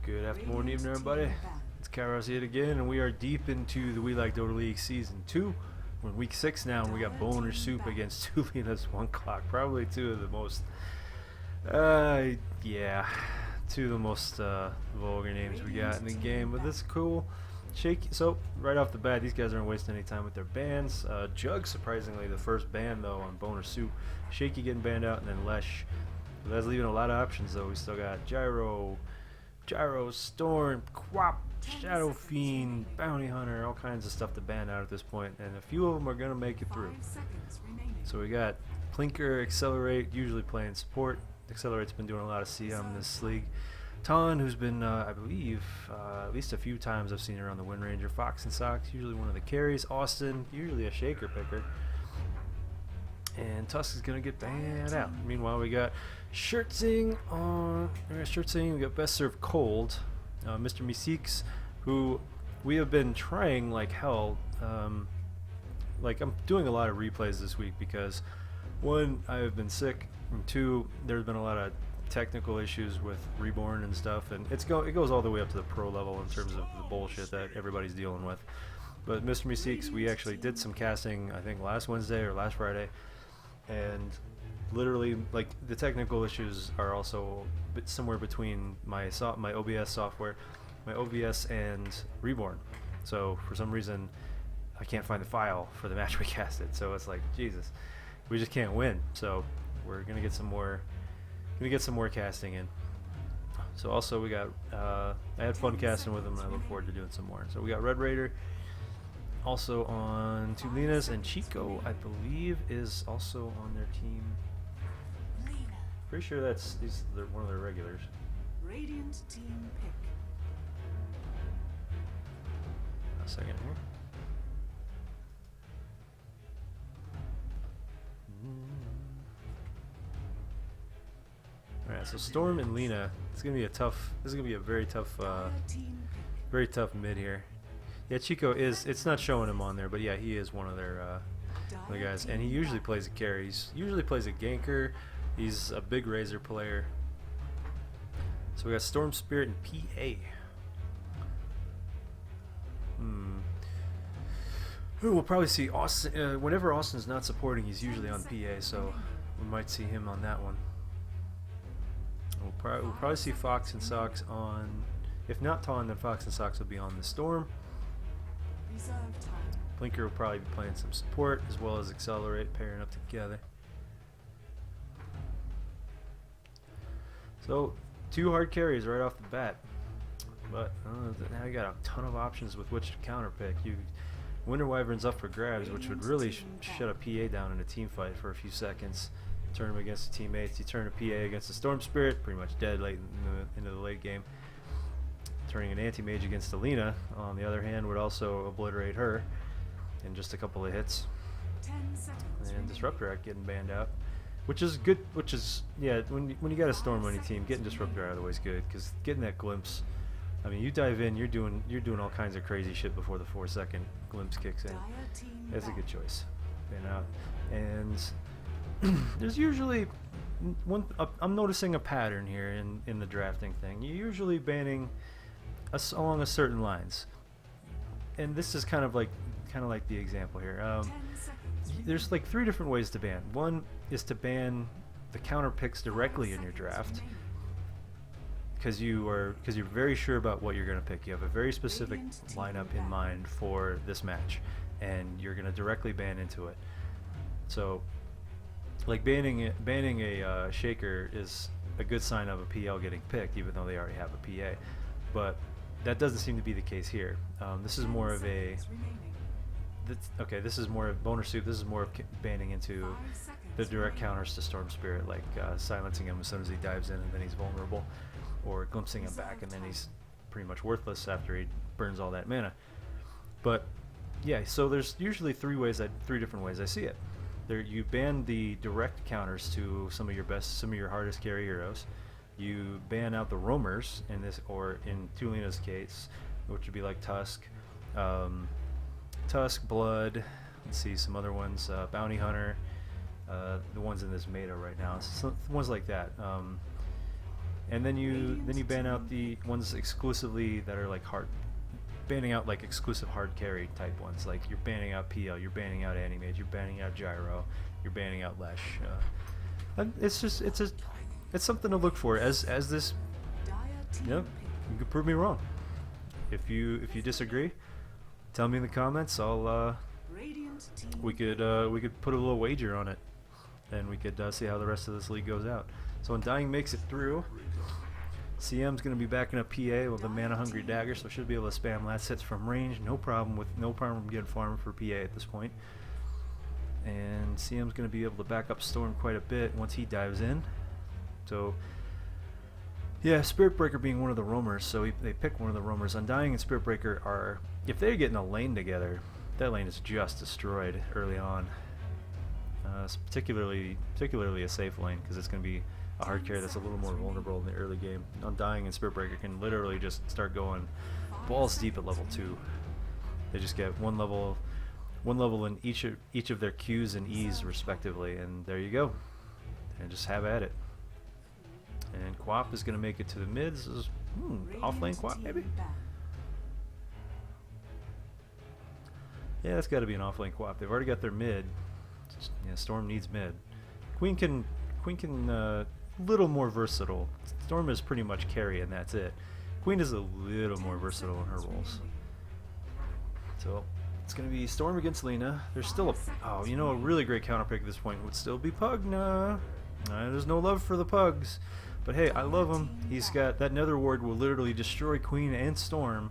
Good afternoon, evening, everybody. It's Kairos here again, and we are deep into the We Like Dota League Season 2. We're in Week 6 now, and we got Boehner Soup against two Lina's 1 clock. Probably two of the most, two of the most vulgar names we got in the game, but this is cool. Shaky. So, right off the bat, these guys aren't wasting any time with their bans. Jug, surprisingly, the first ban, though, on Boehner Soup. Shaky getting banned out, and then Lesh. So that's leaving a lot of options, though. We still got Gyro, Storm, Quap, Shadow Fiend, Bounty Hunter, all kinds of stuff to ban out at this point, and a few of them are going to make it through. So we got Plinker, Accelerate, usually playing support. Accelerate's been doing a lot of CM in this league. Ton, who's been, I believe, at least a few times I've seen her on the Wind Ranger. Fox and Sox, usually one of the carries. Austin, usually a shaker picker. And Tusk is going to get banned out. Meanwhile, we got Shirtsing on. We got Best Served Cold. Mr. Meeseeks, who we have been trying like hell. Like, I'm doing a lot of replays this week because, one, I have been sick, and two, there's been a lot of technical issues with Reborn and stuff, and it goes all the way up to the pro level in terms of the bullshit that everybody's dealing with. But Mr. Meeseeks, we actually did some casting, I think last Wednesday or last Friday, and literally, like, the technical issues are also somewhere between my OBS software, my OBS, and Reborn. So for some reason, I can't find the file for the match we casted. So it's like, Jesus, we just can't win. So we're gonna get some more casting in. So also we got I had fun casting with him, and I look forward to doing some more. So we got Red Raider also on two Linas, and Chico, I believe, is also on their team. Pretty sure they're one of their regulars. Radiant team pick. A second here. Alright, so Storm and Lina. It's gonna be a tough. This is gonna be a very tough mid here. Yeah, Chico is. It's not showing him on there, but yeah, he is one of their guys, and he usually plays a carry. He usually plays a ganker. He's a big Razor player. So we got Storm Spirit and PA. We'll probably see Austin. Whenever Austin's not supporting, he's usually on PA, so we might see him on that one. We'll probably see Fox and Sox on. If not Ton, then Fox and Sox will be on the Storm. Blinker will probably be playing some support as well as Accelerate, pairing up together. So, two hard carries right off the bat, but now you got a ton of options with which to counter pick. Winter Wyvern's up for grabs, which would really shut a PA down in a team fight for a few seconds. Turn him against the teammates. You turn a PA against the Storm Spirit, pretty much dead late into the late game. Turning an anti-mage against Lina, on the other hand, would also obliterate her in just a couple of hits. 10 seconds. And Disruptor Act getting banned out. Which is good. Yeah. When you got a Storm on your team, getting Disruptor out of the way is good, because getting that glimpse. I mean, you dive in, you're doing all kinds of crazy shit before the 4-second glimpse kicks in. That's a good choice. Ban out, and there's usually I'm noticing a pattern here in the drafting thing. You're usually banning along a certain lines, and this is kind of like the example here. There's like 3 different ways to ban. One is to ban the counter picks directly in your draft, because you're very sure about what you're going to pick. You have a very specific lineup in mind for this match, and you're going to directly ban into it. So, like banning a shaker is a good sign of a PL getting picked, even though they already have a PA. But that doesn't seem to be the case here. This is more of a. This is more of Boehner Soup. This is more of banning into the direct counters to Storm Spirit, like silencing him as soon as he dives in and then he's vulnerable, or glimpsing him back and then he's pretty much worthless after he burns all that mana. But yeah, so there's usually 3 different ways I see it. You ban the direct counters to some of your hardest carry heroes. You ban out the roamers in this, or in Tulina's case, which would be like Tusk, Blood. Let's see some other ones. Bounty Hunter, the ones in this meta right now. Ones like that. and then you ban out the ones exclusively that are like hard, banning out like exclusive hard carry type ones. Like you're banning out PL, you're banning out anti-mage, you're banning out gyro, you're banning out Lesh. It's just it's something to look for as this. Yep, you could prove me wrong. If you disagree, tell me in the comments. We could put a little wager on it, and we could see how the rest of this league goes out. So Undying makes it through. CM's going to be backing up PA with the Mana Hungry Dagger, so should be able to spam last hits from range. No problem getting farmed for PA at this point. And CM's going to be able to back up Storm quite a bit once he dives in. So yeah, Spirit Breaker being one of the roamers, so they pick one of the roamers. Undying and Spirit Breaker are, if they're getting a lane together, that lane is just destroyed early on. It's particularly a safe lane, because it's going to be a hard carry that's a little more vulnerable in the early game. Undying and Spirit Breaker can literally just start going balls deep at level 2. They just get one level in each of their Qs and Es respectively, and there you go. And just have at it. And Quap is going to make it to the mids. This is off lane Quap maybe. Yeah, that's got to be an off lane Quap. They've already got their mid. Yeah, Storm needs mid. Queen can little more versatile. Storm is pretty much carry and that's it. Queen is a little more versatile in her roles. So it's going to be Storm against Lina. There's still a really great counter pick at this point would still be Pugna. There's no love for the Pugs, but hey, I love him. He's got that Nether Ward will literally destroy Queen and Storm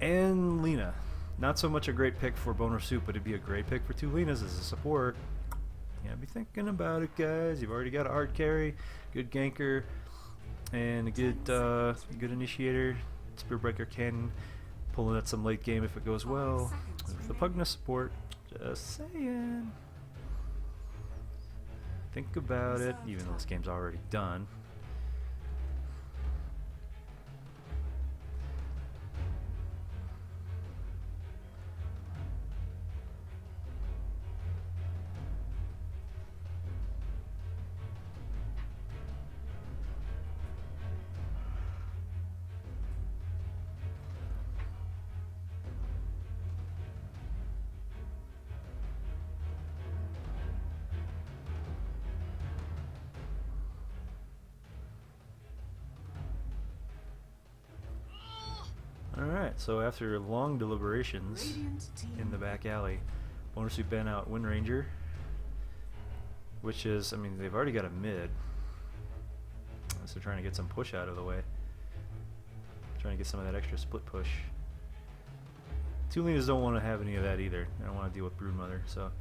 and Lina. Not so much a great pick for Boehner Soup, but it'd be a great pick for 2 Linas as a support. Yeah, be thinking about it, guys. You've already got a hard carry, good ganker, and a good initiator. Spirit Breaker can pull in at some late game if it goes well. With the Pugna support, just saying. Think about it, even though this game's already done. Alright, so after long deliberations in the back alley, Boehner Soup ban out Wind Ranger, which is, I mean, they've already got a mid, so trying to get some push out of the way. Trying to get some of that extra split push. 2 Linas don't want to have any of that either. They don't want to deal with Broodmother, so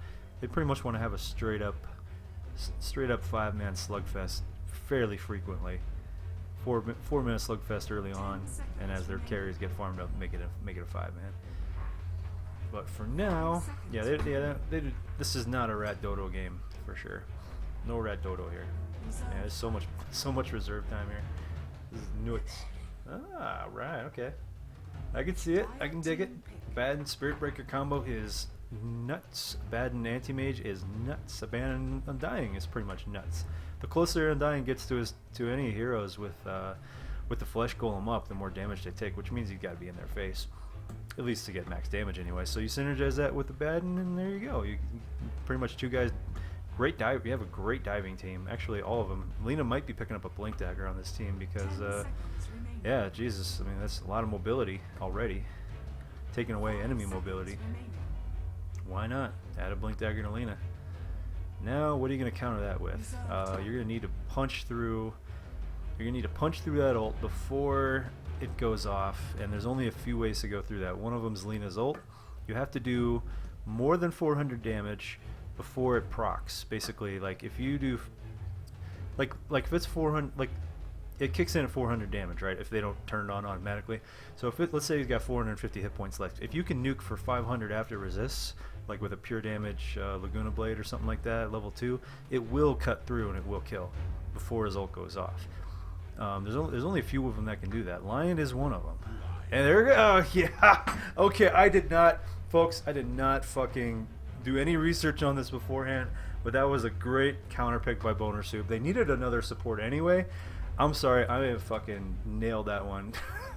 they pretty much want to have a straight up 5-man slugfest fairly frequently. 4-minute slugfest early on, and as their carries get farmed up, make it a 5-man. But for now, yeah, this is not a Rat Dodo game for sure. No Rat Dodo here. Yeah, there's so much reserve time here. This is nuts. Ah, right, okay. I can see it. I can dig it. Bad and Spirit Breaker combo is nuts. Bad and Anti-Mage is nuts. Ban and Undying is pretty much nuts. The closer Undying gets to any heroes with the Flesh Golem up, the more damage they take, which means you've got to be in their face, at least to get max damage anyway. So you synergize that with the Baden, and there you go. You pretty much 2 guys. Great dive. You have a great diving team. Actually, all of them. Lina might be picking up a Blink Dagger on this team because, yeah, Jesus. I mean, that's a lot of mobility already. Taking away enemy mobility. Why not? Add a Blink Dagger to Lina. Now, what are you going to counter that with? You're going to need to punch through. You're going to need to punch through that ult before it goes off, and there's only a few ways to go through that. One of them is Lina's ult. You have to do more than 400 damage before it procs. Basically, like if you do, like if it's 400, like it kicks in at 400 damage, right? If they don't turn it on automatically. So if let's say you've got 450 hit points left, if you can nuke for 500 after it resists, like with a pure damage Laguna Blade or something like that, level 2, it will cut through and it will kill before his ult goes off. There's only a few of them that can do that. Lion is one of them. And there we go. Yeah. Okay, I did not fucking do any research on this beforehand, but that was a great counter pick by Boehner Soup. They needed another support anyway. I'm sorry, I have fucking nailed that one.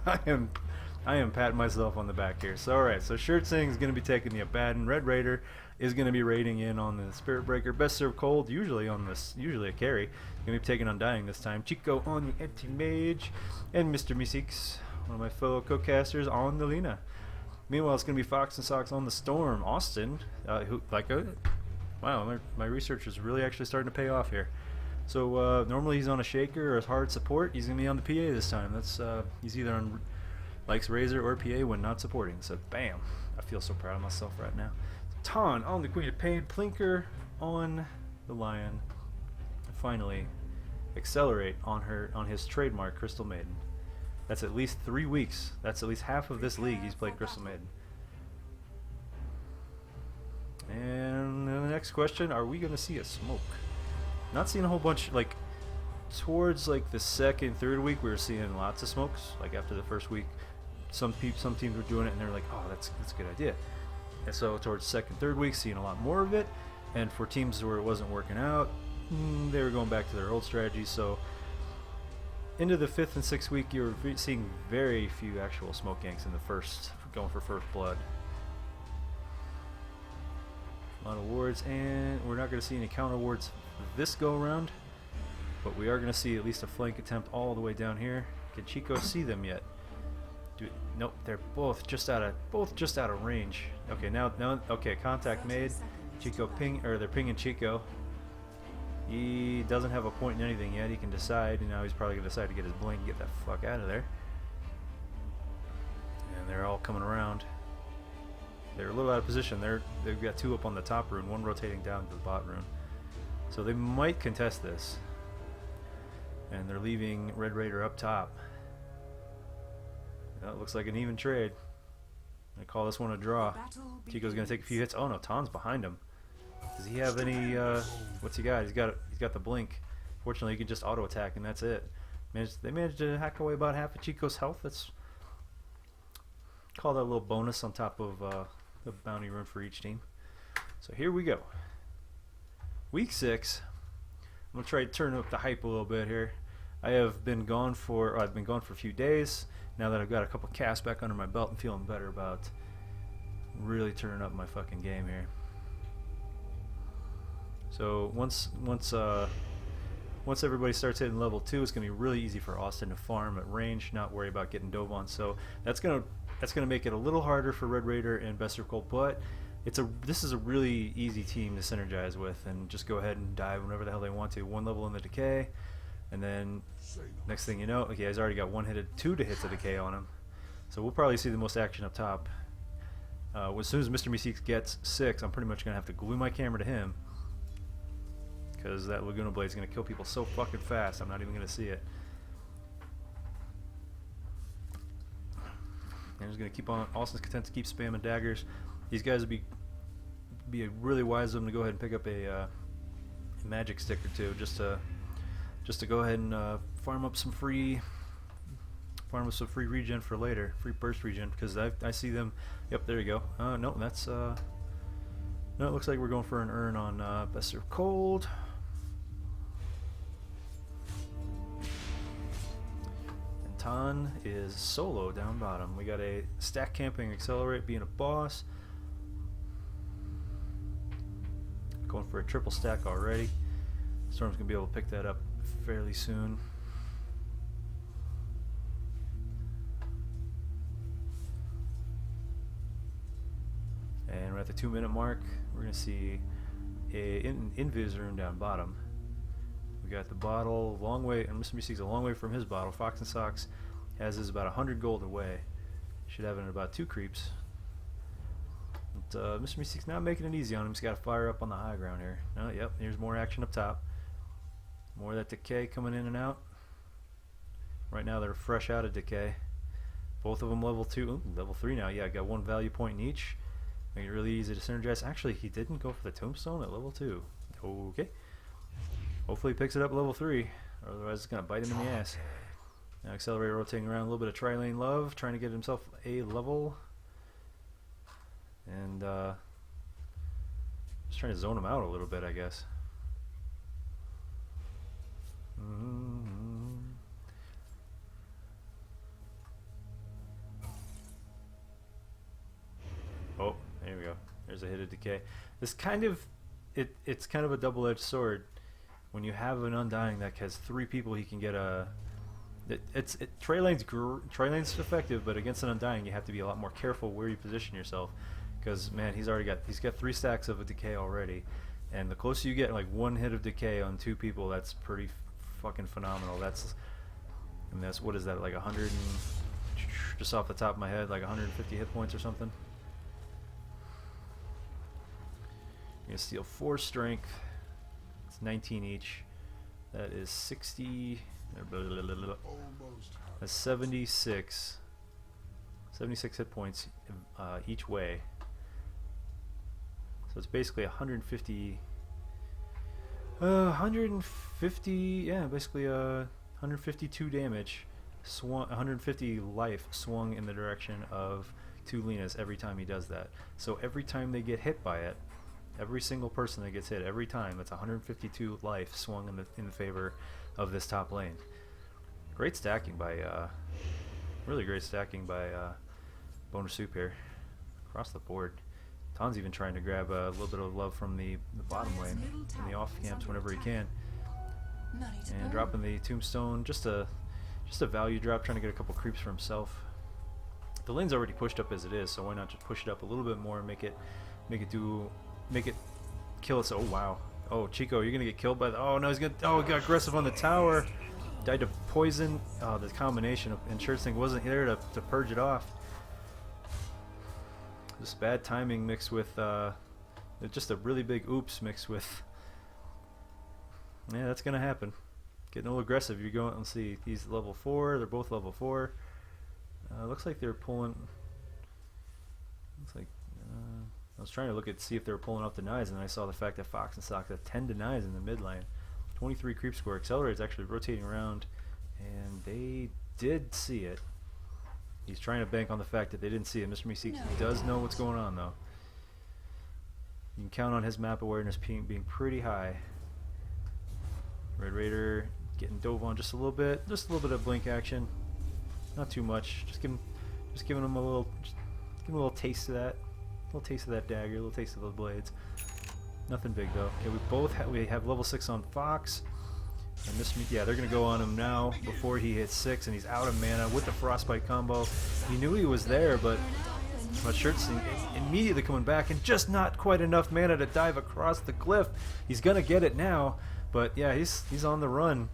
I am patting myself on the back here. So alright, so Shirt Sing is gonna be taking the Abaddon. Red Raider is gonna be raiding in on the Spirit Breaker. Best Served Cold, usually a carry. Gonna be taking on Dying this time. Chico on the anti-mage, and Mr. Meeseeks, one of my fellow co-casters, on the Lina. Meanwhile, it's gonna be Fox and Socks on the Storm. Austin, wow, my research is really actually starting to pay off here. So normally he's on a shaker or a hard support. He's gonna be on the PA this time. That's he's either on likes Razor or PA when not supporting. So bam, I feel so proud of myself right now. Ton on the Queen of Pain, Plinker on the Lion, and finally Accelerate on his trademark Crystal Maiden. That's at least 3 weeks. That's at least half of this league he's played Crystal Maiden. And the next question: are we gonna see a smoke? Not seeing a whole bunch, like towards like the second, third week we were seeing lots of smokes. Like after the first week, some teams were doing it and they're like, oh, that's a good idea. And so towards second, third week, seeing a lot more of it. And for teams where it wasn't working out, they were going back to their old strategies. So into the 5th and 6th week, you were seeing very few actual smoke ganks in the first, going for first blood. A lot of wards, and we're not going to see any counter wards this go around, but we are going to see at least a flank attempt all the way down here. Can Chico see them yet? Nope, they're both just out of range. Okay, now okay, contact made. Chico they're pinging Chico. He doesn't have a point in anything yet. He can decide, and now he's probably going to decide to get his blink and get that fuck out of there. And they're all coming around. They're a little out of position. They've got 2 up on the top rune, 1 rotating down to the bot rune. So they might contest this. And they're leaving Red Raider up top. That looks like an even trade. I call this one a draw. Chico's gonna take a few hits. Oh no, Ton's behind him. Does he have any what's he got? He's got the blink. Fortunately he can just auto attack and that's it. They managed to hack away about half of Chico's health. That's call that a little bonus on top of the bounty rune for each team. So here we go. Week 6. I'm gonna try to turn up the hype a little bit here. I've been gone for a few days. Now that I've got a couple casts back under my belt, I'm feeling better about really turning up my fucking game here. So once everybody starts hitting level 2, it's gonna be really easy for Austin to farm at range, not worry about getting dove on. So that's gonna make it a little harder for Red Raider and Best Served Cold, but this is a really easy team to synergize with and just go ahead and dive whenever the hell they want to. 1 level in the decay, and then next thing you know, okay, he's already got 2 hits of decay on him. So we'll probably see the most action up top. As soon as Mr. Meeseeks gets 6, I'm pretty much gonna have to glue my camera to him, because that Laguna Blade's gonna kill people so fucking fast. I'm not even gonna see it. And he's gonna keep on. Austin's content to keep spamming daggers. These guys would be really wise of them to go ahead and pick up a magic stick or 2 just to go ahead and farm up some free regen for later, free burst regen, because I see them. Yep, there you go. No, that's no. It looks like we're going for an urn on Best Served Cold. And Tan is solo down bottom. We got a stack camping Accelerate being a boss. Going for a triple stack already. Storm's gonna be able to pick that up fairly soon. And we're at the 2-minute mark. We're gonna see a invis rune down bottom. We got the bottle a long way, and Mr. Meeseeks a long way from his bottle. Fox and Socks has his about 100 gold away. Should have it in about 2 creeps. But, Mr. Meeseeks not making it easy on him. He's got to fire up on the high ground here. Yep, here's more action up top. More of that decay coming in and out. Right now they're fresh out of decay. Both of them level 2, ooh, level 3 now. Yeah, I got 1 value point in each. Make it really easy to synergize. Actually, he didn't go for the tombstone at level 2. Okay. Hopefully he picks it up at level 3. Otherwise it's going to bite him in the ass. Now Accelerate rotating around, a little bit of tri-lane love, trying to get himself a level. And just trying to zone him out a little bit, I guess. there's a hit of decay. This kind of it's kind of a double-edged sword. When you have an Undying that has 3 people, he can get a. Trey lane's effective, but against an Undying, you have to be a lot more careful where you position yourself, because man, he's got 3 stacks of a decay already, and the closer you get, like 1 hit of decay on 2 people, that's pretty fucking phenomenal. That's what is that, like 100 and, just off the top of my head, like 150 hit points or something. You're gonna steal 4 strength. It's 19 each. That is 60. That's 76 hit points each way. So it's basically 150. Yeah, basically 152 damage. 150 life swung in the direction of 2 Linas every time he does that. So every time they get hit by it, every single person that gets hit, every time, it's 152 life swung in the favor of this top lane. Great stacking by, really great stacking by Boehner Soup here, across the board. Ton's even trying to grab a little bit of love from the bottom lane, in the off camps whenever he can, and dropping the tombstone, just a value drop, trying to get a couple creeps for himself. The lane's already pushed up as it is, so why not just push it up a little bit more and make it kill us. Oh wow. Oh, Chico, you're gonna get killed by the. Oh no, he got aggressive on the tower. Died to poison. Oh, the combination of Insurance thing wasn't there to purge it off. Just bad timing mixed with just a really big oops mixed with. Yeah, that's gonna happen. Getting a little aggressive. You're going. Let's see. He's level 4. They're both level 4. Looks like they're pulling. Looks like. I was trying to see if they were pulling off denies, and then I saw the fact that Fox and Sox have 10 denies in the mid lane. 23 creep score. Accelerator is actually rotating around, and they did see it. He's trying to bank on the fact that they didn't see it. Mr. Meeseeks does know what's going on, though. You can count on his map awareness being pretty high. Red Raider getting dove on just a little bit of blink action. Not too much. Just giving him a little taste of that. A little taste of that dagger, a little taste of those blades. Nothing big though. Okay, we have level 6 on Fox. And yeah, they're gonna go on him now before he hits 6, and he's out of mana with the frostbite combo. He knew he was there, but Shirtsing immediately coming back, and just not quite enough mana to dive across the cliff. He's gonna get it now, but yeah, he's on the run.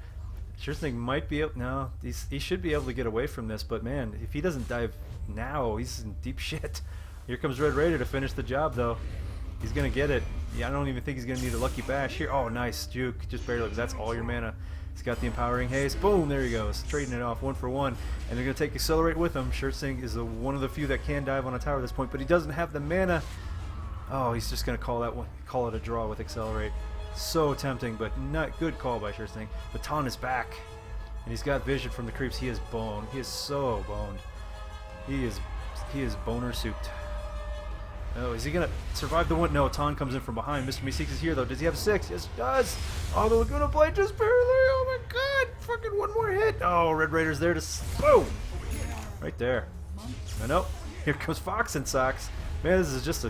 Shirtsing might be able. No, he should be able to get away from this, but man, if he doesn't dive now, he's in deep shit. Here comes Red Raider to finish the job, though. He's going to get it. Yeah, I don't even think he's going to need a lucky bash here. Oh, nice juke. Just barely, because that's all your mana. He's got the empowering haste. Boom, there he goes. Trading it off 1 for 1. And they're going to take Accelerate with him. Shirtsing is one of the few that can dive on a tower at this point, but he doesn't have the mana. Oh, he's just going to call it a draw with Accelerate. So tempting, but not good call by Shirtsing. But Ton is back. And he's got vision from the creeps. He is boned. He is so boned. He is Boehner souped. Oh, is he gonna survive the one? No, Ton comes in from behind. Mr. Meeseeks is here though. Does he have 6? Yes, he does. Oh, the Laguna Blade just barely. Oh my God! Fucking 1 more hit. Oh, Red Raider's there to boom, right there. I know. Here comes Fox and Sox. Man, this is just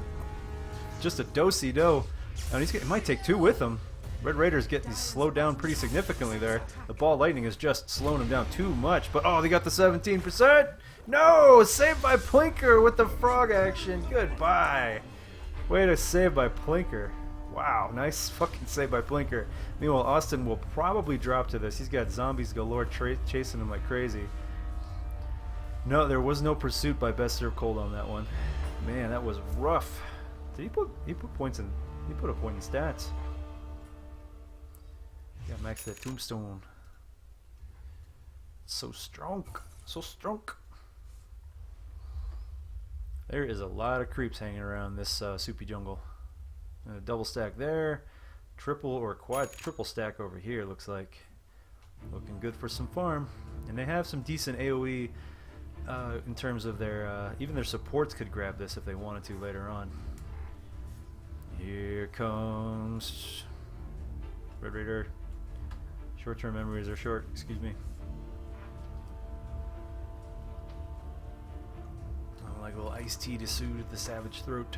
a do-si-do. And he might take 2 with him. Red Raider's getting slowed down pretty significantly there. The ball lightning is just slowing him down too much. But oh, they got the 17%. No! Saved by Plinker with the frog action. Goodbye. Way to save by Plinker. Wow, nice fucking save by Plinker. Meanwhile, Austin will probably drop to this. He's got zombies galore chasing him like crazy. No, there was no pursuit by Best Serve Cold on that one. Man, that was rough. Did he put points in? He put a point in stats. Got max that tombstone. So strong. So strong. There is a lot of creeps hanging around this soupy jungle. A double stack there, triple or triple stack over here. Looks like looking good for some farm, and they have some decent AOE in terms of their even their supports could grab this if they wanted to later on. Here comes Red Raider. Short-term memories are short. Excuse me. Like a little iced tea to soothe the savage throat.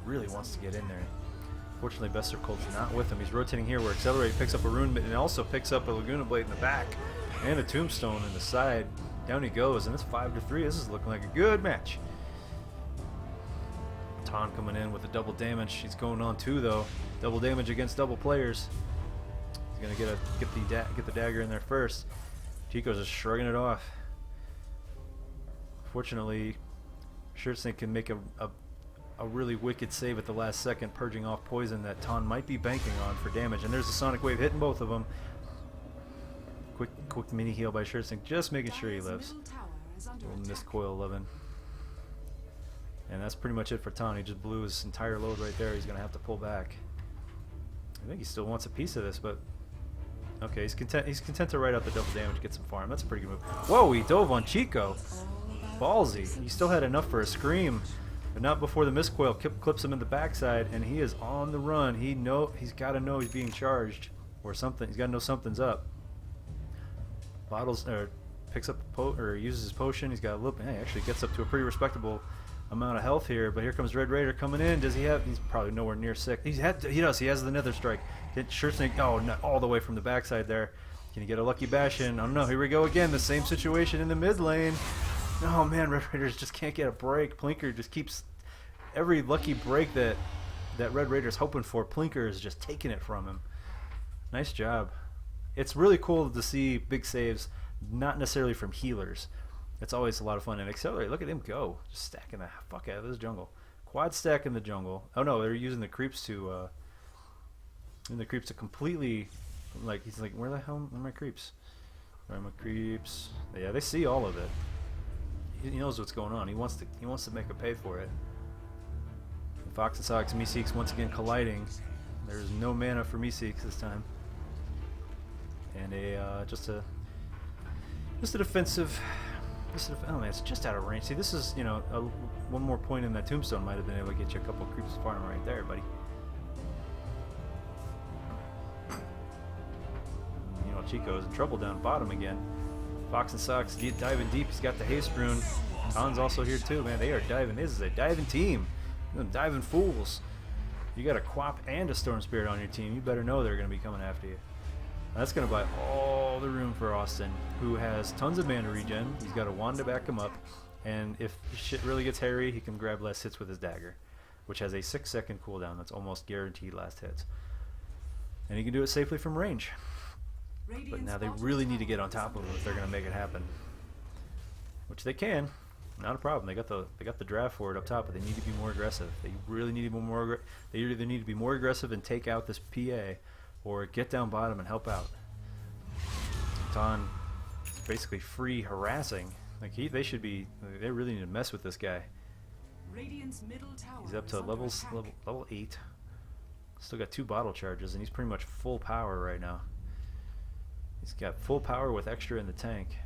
really wants to get in there. Fortunately, Bester Colt's not with him. He's rotating here where Accelerate picks up a Rune, and also picks up a Laguna Blade in the back and a Tombstone in the side. Down he goes, and it's 5-3. This is looking like a good match. Ton coming in with a double damage. He's going on 2 though. Double damage against double players. He's gonna get the dagger in there first. Chico's just shrugging it off. Fortunately, Shirtsnake can make a really wicked save at the last second, purging off poison that Ton might be banking on for damage. And there's a Sonic Wave hitting both of them. Quick mini heal by Shirtsnake, just making sure he lives. Missed coil 11. And that's pretty much it for Ton. He just blew his entire load right there. He's gonna have to pull back. I think he still wants a piece of this, but okay, he's content to write out the double damage, get some farm. That's a pretty good move. Whoa, he dove on Chico. Ballsy. He still had enough for a scream, but not before the miscoil clips him in the backside, and he is on the run. He's got to know he's being charged or something. He's got to know something's up. Picks up uses his potion. He's got a little. He actually gets up to a pretty respectable amount of health here, but here comes Red Raider coming in. Does he have? He's probably nowhere near sick. He does. He has the Nether Strike. Shirtsnake. Oh, not all the way from the backside there. Can he get a lucky bash in? Oh no! Here we go again. The same situation in the mid lane. Oh man, Red Raiders just can't get a break. Plinker just keeps every lucky break that Red Raider's hoping for. Plinker is just taking it from him. Nice job. It's really cool to see big saves, not necessarily from healers. It's always a lot of fun. And Accelerate, look at him go, just stacking the fuck out of this jungle. Quad stack in the jungle. Oh no, they're using the creeps to completely, like, he's like, where the hell are my creeps? Where are my creeps? Yeah, they see all of it. He knows what's going on. He wants to make a pay for it. Fox and Sox, Meeseeks once again colliding. There's no mana for Meeseeks this time. And just a defensive. Oh man, it's just out of range. See, this is, one more point in that Tombstone might have been able to get you a couple of creeps farm right there, buddy. Chico's in trouble down bottom again. Fox and Sox diving deep. He's got the haste rune. Ton's also here too, man. They are diving. This is a diving team. Them diving fools. You got a Quap and a Storm Spirit on your team. You better know they're going to be coming after you. That's going to buy all the room for Austin, who has tons of mana regen. He's got a wand to back him up. And if shit really gets hairy, he can grab last hits with his dagger, which has a 6-second cooldown. That's almost guaranteed last hits. And he can do it safely from range. But now they really need to get on top of him if they're going to make it happen, which they can. Not a problem. They got the draft for it up top, but they need to be more aggressive. They really need to be more. They either need to be more aggressive and take out this PA, or get down bottom and help out. Ton is basically free harassing. Like they should be. They really need to mess with this guy. He's up to level 8. Still got 2 bottle charges, and he's pretty much full power right now. He's got full power with extra in the tank.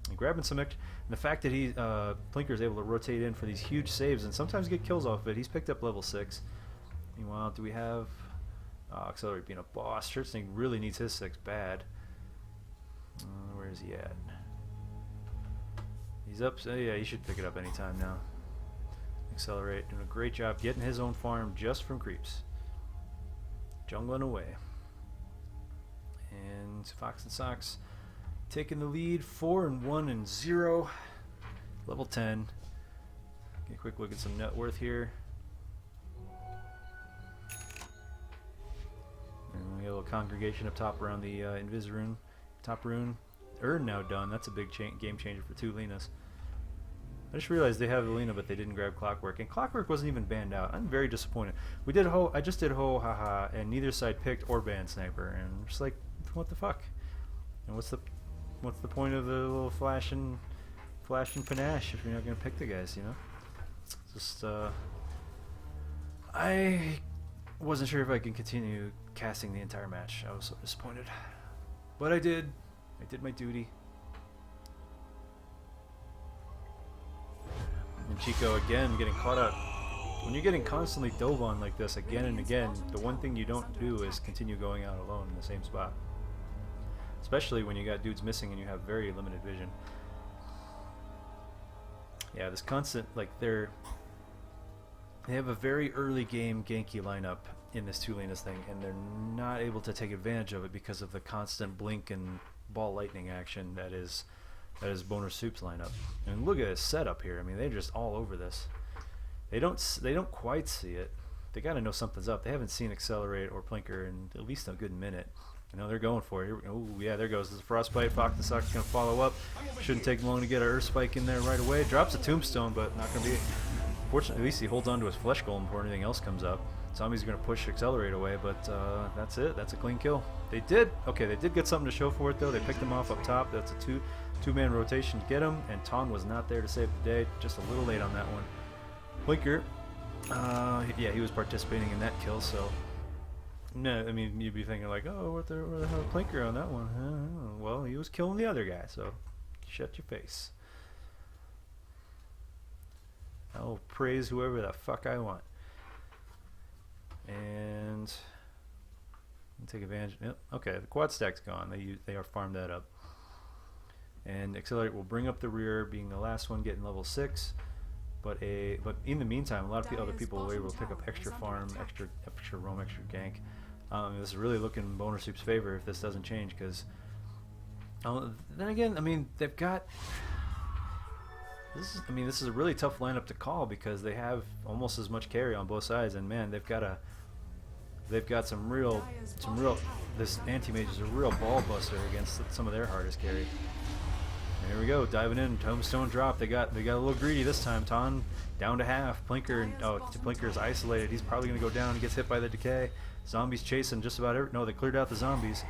And grabbing some extra. And the fact that Plinker is able to rotate in for these huge saves and sometimes get kills off of it. He's picked up level 6. Meanwhile, do we have Accelerate being a boss? Shirtsnake really needs his 6 bad. Where is he at? He's up. So yeah, he should pick it up anytime now. Accelerate doing a great job getting his own farm just from creeps. Jungling away. And Fox and Sox taking the lead, 4-1-0, level 10. Get a quick look at some net worth here. And we got a little congregation up top around the Invis rune. Top rune. Urn now done. That's a big game changer for 2 Linas. I just realized they have the Lina, but they didn't grab Clockwork. And Clockwork wasn't even banned out. I'm very disappointed. I just did Ho, haha, and neither side picked or banned Sniper. And I'm just like, what the fuck? And what's the point of the little flash and panache if you're not gonna pick the guys, Just I wasn't sure if I can continue casting the entire match. I was so disappointed, but I did my duty. And Chico again getting caught up. When you're getting constantly dove on like this again and again, the one thing you don't do is continue going out alone in the same spot. Especially when you got dudes missing and you have very limited vision. Yeah, this constant, like, They have a very early game ganky lineup in this two Linas thing, and they're not able to take advantage of it because of the constant blink and ball lightning action that is Boehner Soup's lineup. And look at his setup here. I mean, they're just all over this. They don't quite see it. They got to know something's up. They haven't seen Accelerate or Plinker in at least a good minute. You know, they're going for it. Oh, yeah, there goes. There's a Frostbite. Fox and Sock's going to follow up. Shouldn't take long to get an Earth Spike in there right away. Drops a Tombstone, but not going to be... Fortunately, at least he holds on to his Flesh Golem before anything else comes up. Zombie's going to push Accelerate away, but that's it. That's a clean kill. They did get something to show for it, though. They picked him off up top. That's a two-man rotation to get him, and Ton was not there to save the day. Just a little late on that one. Blinker, yeah, he was participating in that kill, so... No, I mean, you'd be thinking like, oh, where the hell Plinker on that one? Well, he was killing the other guy, so shut your face. I'll praise whoever the fuck I want. And take advantage. Yep, okay, the quad stack's gone. They are farmed that up. And Accelerate will bring up the rear, being the last one getting level 6. But in the meantime, a lot of other people were able to pick up extra farm, extra roam, extra gank. This is really looking in Boehner Soup's favor if this doesn't change, because then again, I mean, they've got this is a really tough lineup to call because they have almost as much carry on both sides, and man, they've got some real this anti-mage is a real ball buster against some of their hardest carry. There we go, diving in, Tombstone drop. They got a little greedy this time. Ton down to half. Plinker, Plinker is isolated. He's probably gonna go down. He gets hit by the decay. Zombies chasing just about every. No, they cleared out the zombies.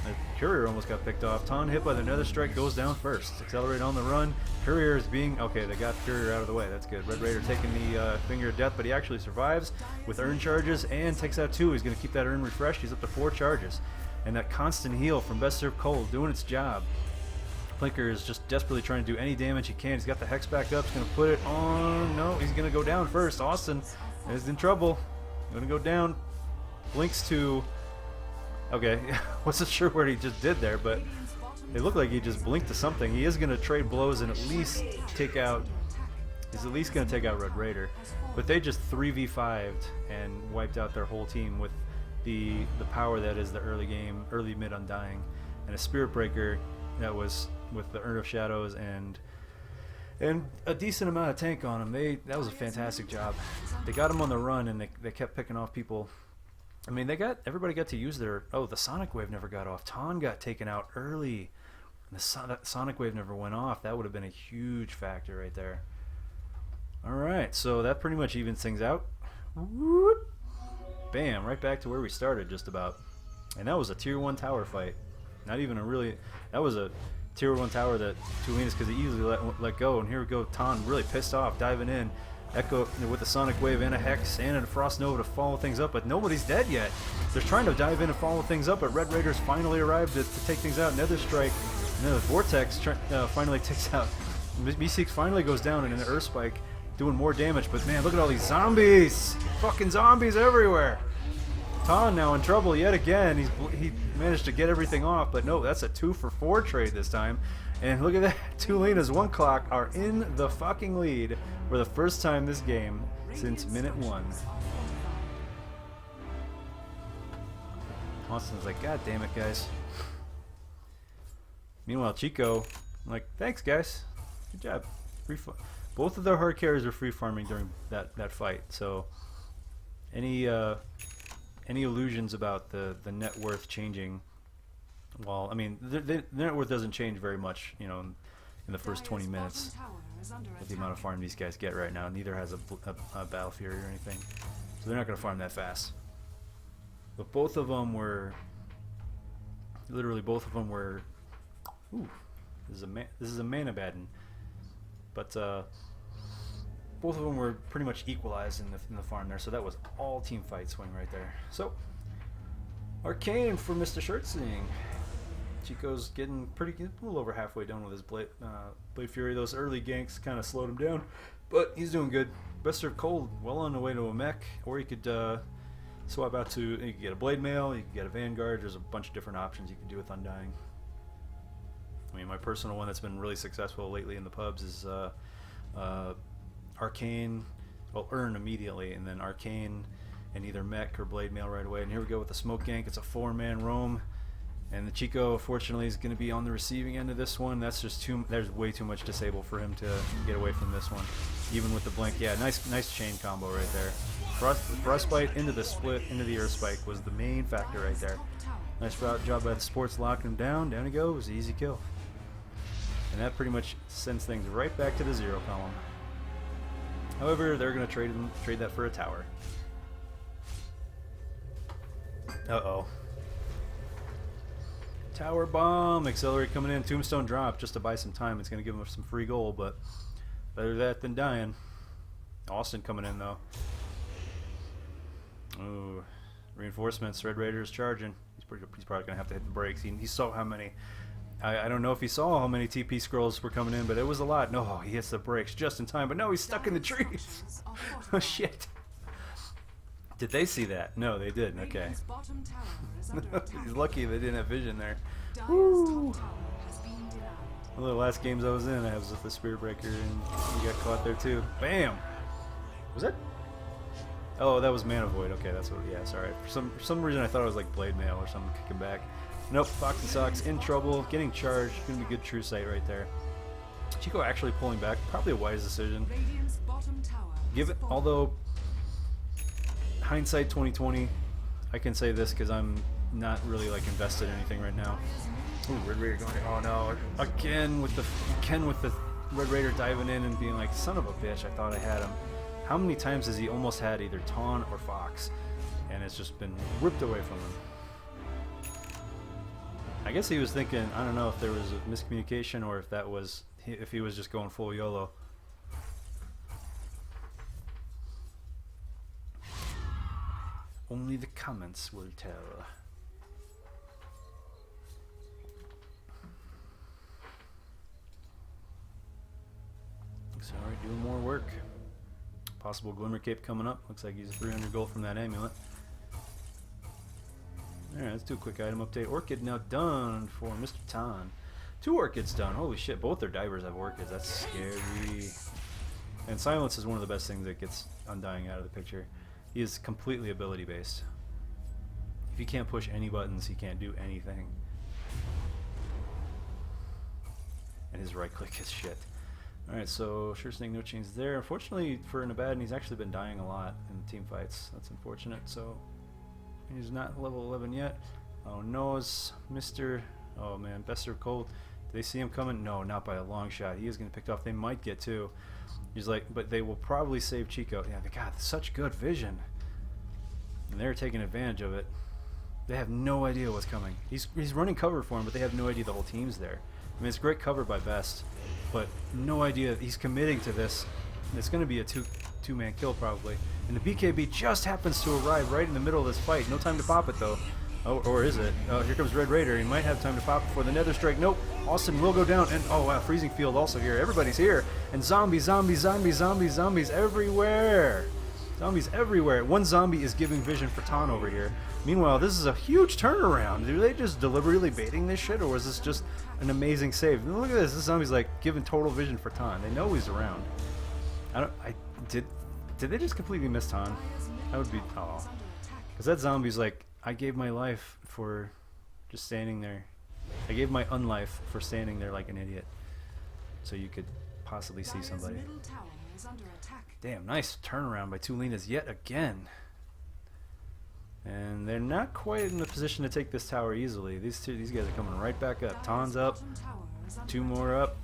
The Courier almost got picked off. Ton hit by the Nether Strike, goes down first. Accelerate on the run. Courier is being okay. They got Courier out of the way. That's good. Red Raider taking the finger of death, but he actually survives with urn charges and takes out 2. He's gonna keep that urn refreshed. He's up to 4 charges, and that constant heal from Best Served Cold doing its job. Plinker is just desperately trying to do any damage he can. He's got the Hex back up. He's going to put it on. No, he's going to go down first. Austin is in trouble. Going to go down. Blinks to... Okay, wasn't sure what he just did there, but it looked like he just blinked to something. He is going to trade blows and at least take out... He's at least going to take out Red Raider. But they just 3v5'd and wiped out their whole team with the power that is the early game, early mid Undying. And a Spirit Breaker that was... with the Urn of Shadows and a decent amount of tank on him. That was a fantastic job. They got him on the run, and they kept picking off people. I mean, everybody got to use their... Oh, the Sonic Wave never got off. Ton got taken out early. And that Sonic Wave never went off. That would have been a huge factor right there. Alright, so that pretty much evens things out. Whoop. Bam, right back to where we started just about. And that was a tier 1 tower fight. Not even a really... That was a tier 1 tower that Tulinas could easily let go. And here we go, Ton really pissed off, diving in. Echo with the Sonic Wave and a Hex and a Frost Nova to follow things up, but nobody's dead yet. They're trying to dive in and follow things up, but Red Raiders finally arrived to take things out. Nether Strike, and then the Vortex finally takes out. Meeseeks finally goes down, and an Earth Spike doing more damage, but man, look at all these zombies! Fucking zombies everywhere! Ton now in trouble yet again. He managed to get everything off, but no, that's a 2-for-4 trade this time. And look at that, two Linas, 1 clock are in the fucking lead for the first time this game since minute 1. Austin's like, God damn it, guys. Meanwhile, Chico, I'm like, thanks, guys. Good job. Both of their hard carries were free farming during that fight, so any illusions about the net worth changing? Well, I mean, the net worth doesn't change very much, you know, in the first 20 minutes with the amount of farm these guys get right now. Neither has a Battle Fury or anything, so they're not going to farm that fast. But both of them were, literally both of them were. Ooh, this is a mana baden, but both of them were pretty much equalized in the farm there. So that was all team fight swing right there. So Arcane for Mr. Shirtsing. Chico's getting a little over halfway done with his Blade Fury. Those early ganks kind of slowed him down, but he's doing good. Best Served Cold, well on the way to a mech, or you could swap out to, you could get a Blade Mail, you could get a Vanguard. There's a bunch of different options you can do with Undying. I mean, my personal one that's been really successful lately in the pubs is Arcane well, earn immediately, and then arcane and either mech or blade mail right away. And here we go with the smoke gank. It's a 4-man roam, and the Chico fortunately is going to be on the receiving end of this one. That's just there's way too much disable for him to get away from this one, even with the blink. Yeah, nice chain combo right there. Frostbite into the split into the earth spike was the main factor right there. Nice job by the sports locking him down. Down he goes, easy kill. And that pretty much sends things right back to the 0 column. However, they're going to trade that for a tower. Uh-oh. Tower bomb, accelerate coming in, tombstone drop just to buy some time. It's going to give him some free gold, but better that than dying. Austin coming in though. Ooh, reinforcements. Red Raider is charging. He's probably going to have to hit the brakes. He saw how many. I don't know if he saw how many TP scrolls were coming in, but it was a lot. No, he hits the brakes just in time, but no, he's stuck in the trees. Oh shit. Did they see that? No, they didn't. Okay. He's lucky they didn't have vision there. Woo. One of the last games I was in, I was with the Spear Breaker, and he got caught there too. Bam! Was that? Oh, that was Mana Void. Okay, that's what. Yeah, sorry. For some reason, I thought it was like Blade Mail or something kicking back. Nope. Fox and Sox in trouble, getting charged. Gonna be good true sight right there. Chico actually pulling back, probably a wise decision. Although hindsight 2020, I can say this because I'm not really like invested in anything right now. Ooh, Red Raider going. Oh no! Again with the Red Raider diving in and being like, "Son of a bitch! I thought I had him." How many times has he almost had either Taun or Fox, and it's just been ripped away from him? I guess he was thinking. I don't know if there was a miscommunication or if he was just going full YOLO. Only the comments will tell. So we're doing more work. Possible Glimmer Cape coming up. Looks like he's 300 gold from that amulet. Alright, let's do a quick item update. Orchid now done for Mr. Tan. 2 orchids done. Holy shit, both their divers have orchids. That's scary. And silence is one of the best things that gets Undying out of the picture. He is completely ability based. If he can't push any buttons, he can't do anything. And his right click is shit. Alright, so sure thing, no change there. Unfortunately for Nabadan, he's actually been dying a lot in the team fights. That's unfortunate. So he's not level 11 yet. Oh no, it's Mr. Oh man, best served cold. Do they see him coming? No, not by a long shot. He is going to pick off. They might get 2. He's like, but they will probably save Chico. Yeah, they got such good vision. And they're taking advantage of it. They have no idea what's coming. He's running cover for him, but they have no idea the whole team's there. I mean, it's great cover by Best, but no idea he's committing to this. It's going to be a two-man kill probably. And the BKB just happens to arrive right in the middle of this fight. No time to pop it though. Oh, or is it? Oh, here comes Red Raider. He might have time to pop before the Nether Strike. Nope. Austin will go down. And oh wow, Freezing Field also here. Everybody's here. And zombies everywhere. Zombies everywhere. One zombie is giving vision for Tan over here. Meanwhile, this is a huge turnaround. Are they just deliberately baiting this shit, or was this just an amazing save? Look at this. This zombie's like giving total vision for Tan. They know he's around. Did they just completely miss Tan? That would be because that zombie's like, I gave my life for just standing there. I gave my unlife for standing there like an idiot, so you could possibly see somebody. Damn, nice turnaround by 2 Linas yet again. And they're not quite in the position to take this tower easily. These guys are coming right back up. Tan's up, 2 more up,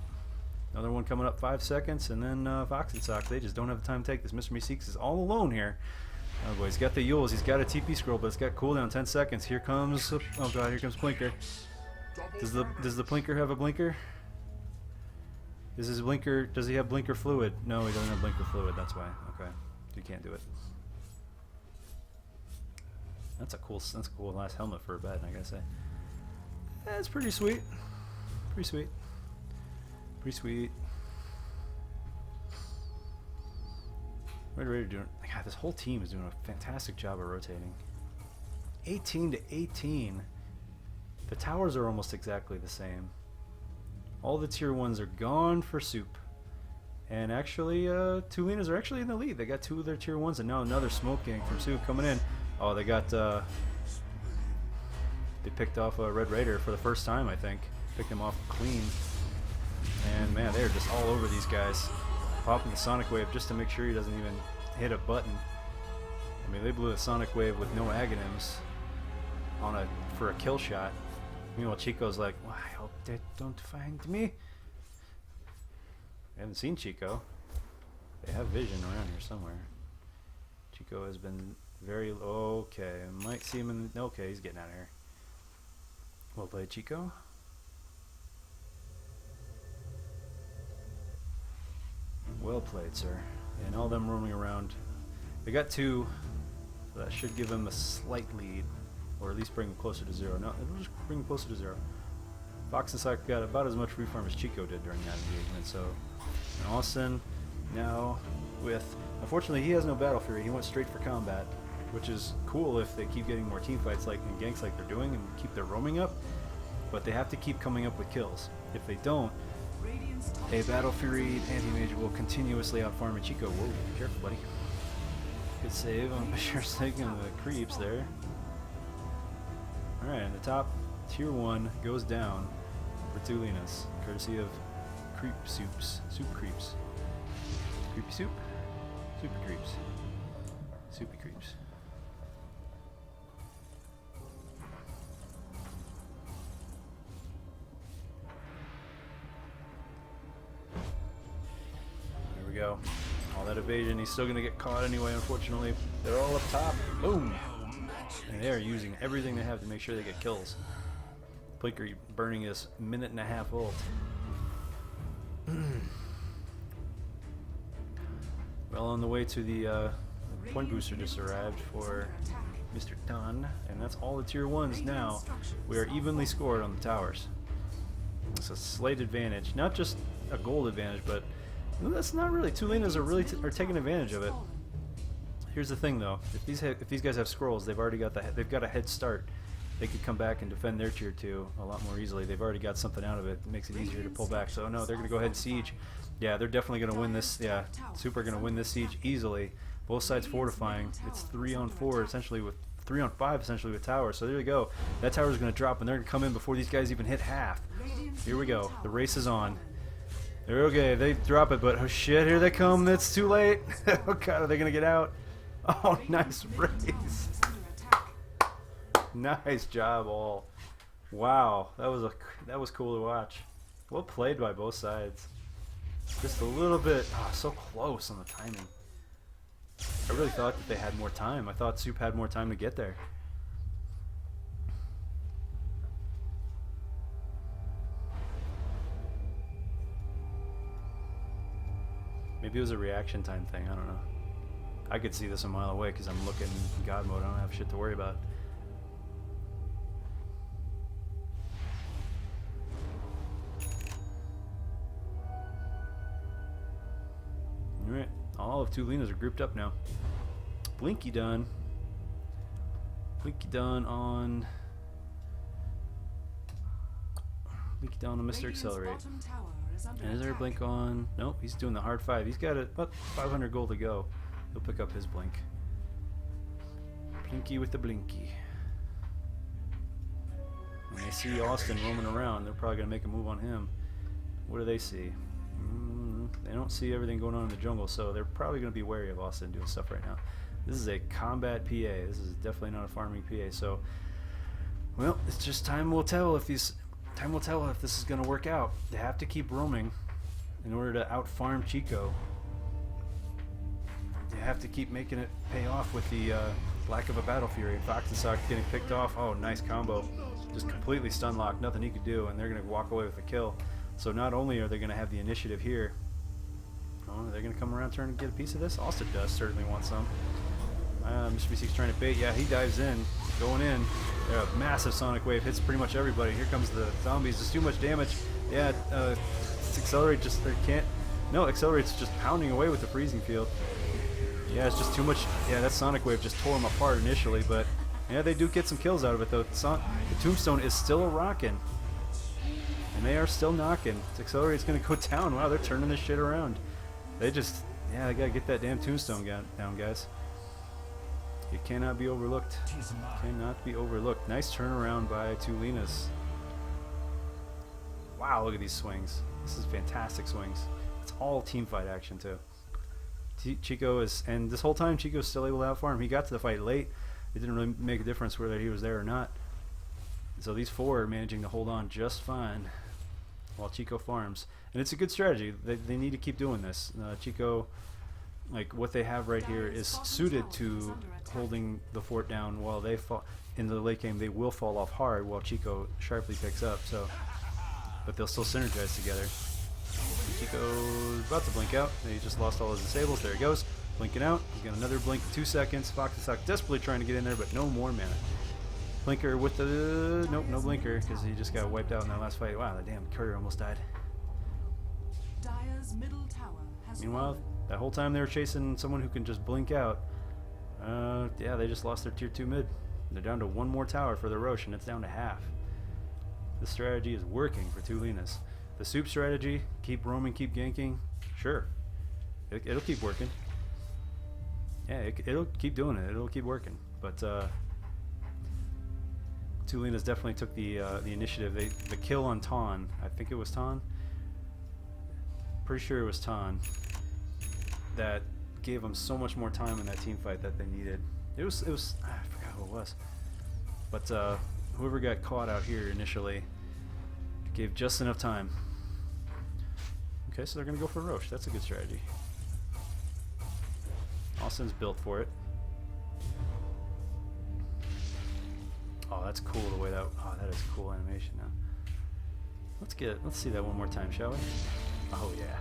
another one coming up 5 seconds, and then Fox and Sox. They just don't have the time to take this. Mr. Meeseeks is all alone here. Oh boy, he's got the Yules, he's got a TP scroll, but it's got cooldown 10 seconds. Here comes, oh god, here comes Blinker. Does the Blinker have a blinker? Is his blinker, does he have blinker fluid? No, he doesn't have blinker fluid, that's why. Okay, he can't do it. That's a cool last helmet for a bed, I gotta say. That's pretty sweet. Pretty sweet. Pretty sweet. Red Raider doing, God, this whole team is doing a fantastic job of rotating. 18 to 18. The towers are almost exactly the same. All the tier 1s are gone for soup. And actually, two Linas are actually in the lead. They got 2 of their tier 1s, and now another smoke gang from Sue coming in. Oh, they got, they picked off a Red Raider for the first time, I think. Picked him off clean. And man, they're just all over these guys. Popping the Sonic Wave just to make sure he doesn't even hit a button. I mean, they blew a Sonic Wave with no Aghanims on for a kill shot. Meanwhile, Chico's like, well, I hope they don't find me. I haven't seen Chico. They have vision around here somewhere. Chico has been very okay. I might see him in. Okay, he's getting out of here. Well played, Chico. Well played, sir. And all them roaming around. They got 2, so that should give them a slight lead, or at least bring them closer to 0. No, it'll just bring them closer to 0. Fox and Sock got about as much free farm as Chico did during that engagement, so. And Austin now with, unfortunately he has no Battle Fury, he went straight for combat, which is cool if they keep getting more team fights like in ganks like they're doing and keep their roaming up, but they have to keep coming up with kills. If they don't, a Battle Fury anti-mage will continuously outfarm a Chico. Whoa, careful buddy. Good save on Bashar's taking the creeps there. Alright, and the top tier 1 goes down for 2 Linas, courtesy of Creep Soups. Soup Creeps. Creepy Soup? Soupy Creeps. Soupy Creeps. There we go. All that evasion, he's still going to get caught anyway, unfortunately. They're all up top. Boom! And they're using everything they have to make sure they get kills. Blinker burning his 1.5 ult. Well, on the way to the point booster just arrived for Mr. Dunn, and that's all the tier 1s now. We are evenly scored on the towers. It's a slight advantage, not just a gold advantage, but that's not really. 2 Linas are really are taking advantage of it. Here's the thing, though: if these guys have scrolls, they've got a head start. They could come back and defend their tier 2 a lot more easily. They've already got something out of it. It makes it easier to pull back. So no, they're going to go ahead and siege. Yeah, they're definitely going to win this. Yeah, Super going to win this siege easily. Both sides fortifying. It's 3-on-4 essentially with 3-on-5 essentially with towers. So there you go. That tower is going to drop, and they're going to come in before these guys even hit half. Here we go. The race is on. They're okay. They drop it, but oh shit, here they come. That's too late. Oh god, are they going to get out? Oh, nice race. Nice job, all. Wow, that was cool to watch. Well played by both sides. Just a little bit, so close on the timing. I really thought that they had more time. I thought Soup had more time to get there. Maybe it was a reaction time thing. I don't know. I could see this a mile away because I'm looking in God mode. I don't have shit to worry about. Alright, all of 2 Linas are grouped up now. Blinky done. Blinky done on Mr. Accelerate. And is there a blink on? Nope, he's doing the hard 5. He's got about 500 gold to go. He'll pick up his blink. Blinky with the blinky. When they see Austin roaming around, they're probably going to make a move on him. What do they see? They don't see everything going on in the jungle, so they're probably going to be wary of Austin doing stuff right now. This is a combat PA. This is definitely not a farming PA. So, well, it's just time will tell if this is going to work out. They have to keep roaming in order to out-farm Chico. They have to keep making it pay off with the lack of a Battle Fury. Fox and Sock getting picked off. Oh, nice combo. Just completely stun locked. Nothing he could do, and they're going to walk away with a kill. So not only are they going to have the initiative here, they're going to come around, turn and get a piece of this. Austin does certainly want some. Mr. B6 trying to bait. Yeah, he dives in, going in. A massive Sonic Wave hits pretty much everybody. Here comes the zombies. Just too much damage. Yeah, Accelerate just can't. No, Accelerate's just pounding away with the freezing field. Yeah, it's just too much. Yeah, that Sonic Wave just tore them apart initially, but yeah, they do get some kills out of it though. The Tombstone is still a-rocking. And they are still knocking. Accelerate's going to go down. Wow, they're turning this shit around. They just, yeah, they gotta get that damn tombstone down, guys. It cannot be overlooked. Cannot be overlooked. Nice turnaround by two Linas. Wow, look at these swings. This is fantastic swings. It's all team fight action too. Chico is, and this whole time Chico's still able to outfarm. He got to the fight late. It didn't really make a difference whether he was there or not. So these four are managing to hold on just fine while Chico farms. And it's a good strategy. They need to keep doing this. Chico, like what they have right here, is suited to holding the fort down while they fall. In the late game, they will fall off hard while Chico sharply picks up. So, but they'll still synergize together. Chico's about to blink out. He just lost all his disables. There he goes. Blinking out. He's got another blink in 2 seconds. Fox and Sock desperately trying to get in there, but no more mana. Blinker with the... Nope, no blinker, because he just got wiped out in that last fight. Wow, the damn courier almost died. Dire's middle tower has Meanwhile, fallen. that whole time they were chasing someone who can just blink out. Yeah, they just lost their tier 2 mid. They're down to one more tower for the Roche, and it's down to half. The strategy is working for two Linas. The soup strategy, keep roaming, keep ganking, sure. It'll keep working. Yeah, it'll keep doing it. It'll keep working. But two Linas definitely took the initiative. The kill on Ton, I think it was Ton. Pretty sure it was Ton. That gave them so much more time in that team fight that they needed. It was I forgot who it was. But whoever got caught out here initially gave just enough time. Okay, so they're gonna go for Roche. That's a good strategy. Austin's built for it. Oh, that's cool the way that. Oh, that is cool animation now. Let's see that one more time, shall we? Oh yeah.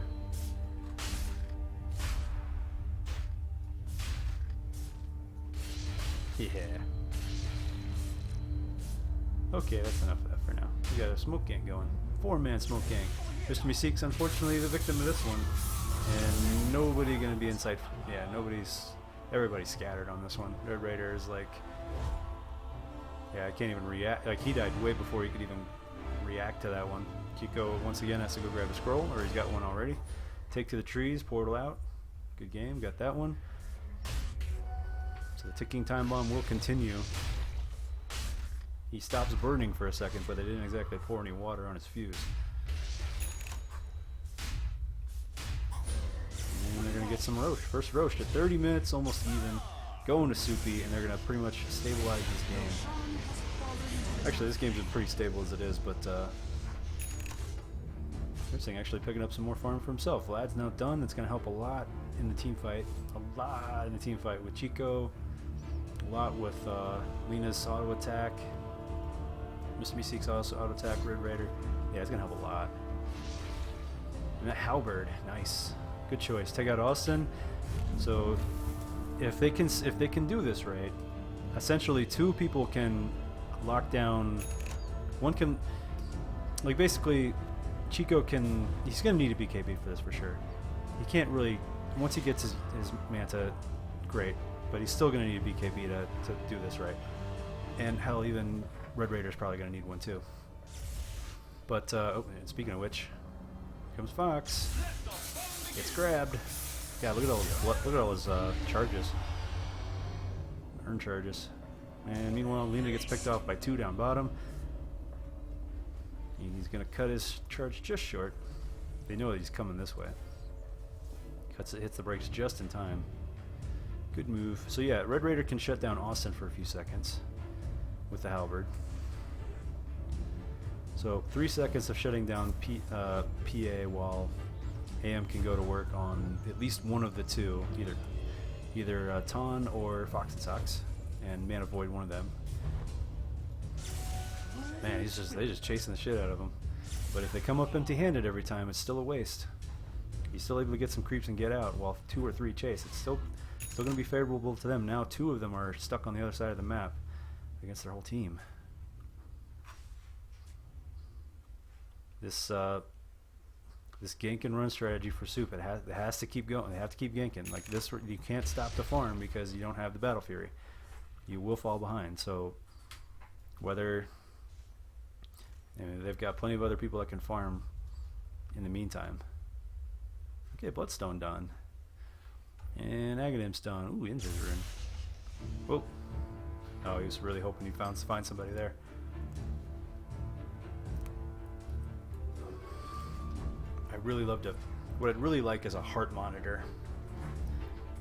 Yeah. Okay, that's enough of that for now. We got a smoke gang going. 4-man smoke gang. Mr. Meeseek's unfortunately the victim of this one. And nobody gonna be inside. Yeah, everybody's scattered on this one. Red Raider is like, yeah, I can't even react. Like, he died way before he could even react to that one. Chico once again has to go grab a scroll, or he's got one already. Take to the trees, portal out. Good game, got that one. So the ticking time bomb will continue. He stops burning for a second, but they didn't exactly pour any water on his fuse. And they're going to get some Roche. First Roche at 30 minutes, almost even. Going to Soupy, and they're going to pretty much stabilize this game. Actually, this game's been pretty stable as it is, but Interesting, actually picking up some more farm for himself. Vlad's now done. That's going to help a lot in the team fight. A lot in the team fight with Chico. A lot with Lina's auto attack. Mr. Meeseek's also auto attack. Red Raider. Yeah, it's going to help a lot. And that Halberd, nice. Good choice. Take out Austin. So if they can do this right, essentially two people can lock down. One can, like, basically Chico can, he's going to need a BKB for this for sure. He can't really, once he gets his Manta, great, but he's still going to need a BKB to do this right. And hell, even Red Raider's probably going to need one too. But, oh, and speaking of which, here comes Fox. Gets grabbed. Yeah, look at all his charges. Earn charges. And meanwhile, Lina gets picked off by 2 down bottom. And he's going to cut his charge just short. They know that he's coming this way. Cuts it, hits the brakes just in time. Good move. So yeah, Red Raider can shut down Austin for a few seconds with the Halberd. So 3 seconds of shutting down PA while AM can go to work on at least one of the two, either Ton or Fox and Sox, and Mana Void one of them. Man, they're just chasing the shit out of him. But if they come up empty-handed every time, it's still a waste. He's still able to get some creeps and get out, while 2 or 3 chase. It's still going to be favorable to them. Now 2 of them are stuck on the other side of the map against their whole team. This gank and run strategy for Soup, it has to keep going. They have to keep ganking. Like this, you can't stop the farm because you don't have the Battle Fury. You will fall behind. So whether they've got plenty of other people that can farm in the meantime. Okay, Bloodstone done. And Aghanim's done. Ooh, Injur's rune. Whoa. Oh, he was really hoping he'd find somebody there. I really love to... What I'd really like is a heart monitor.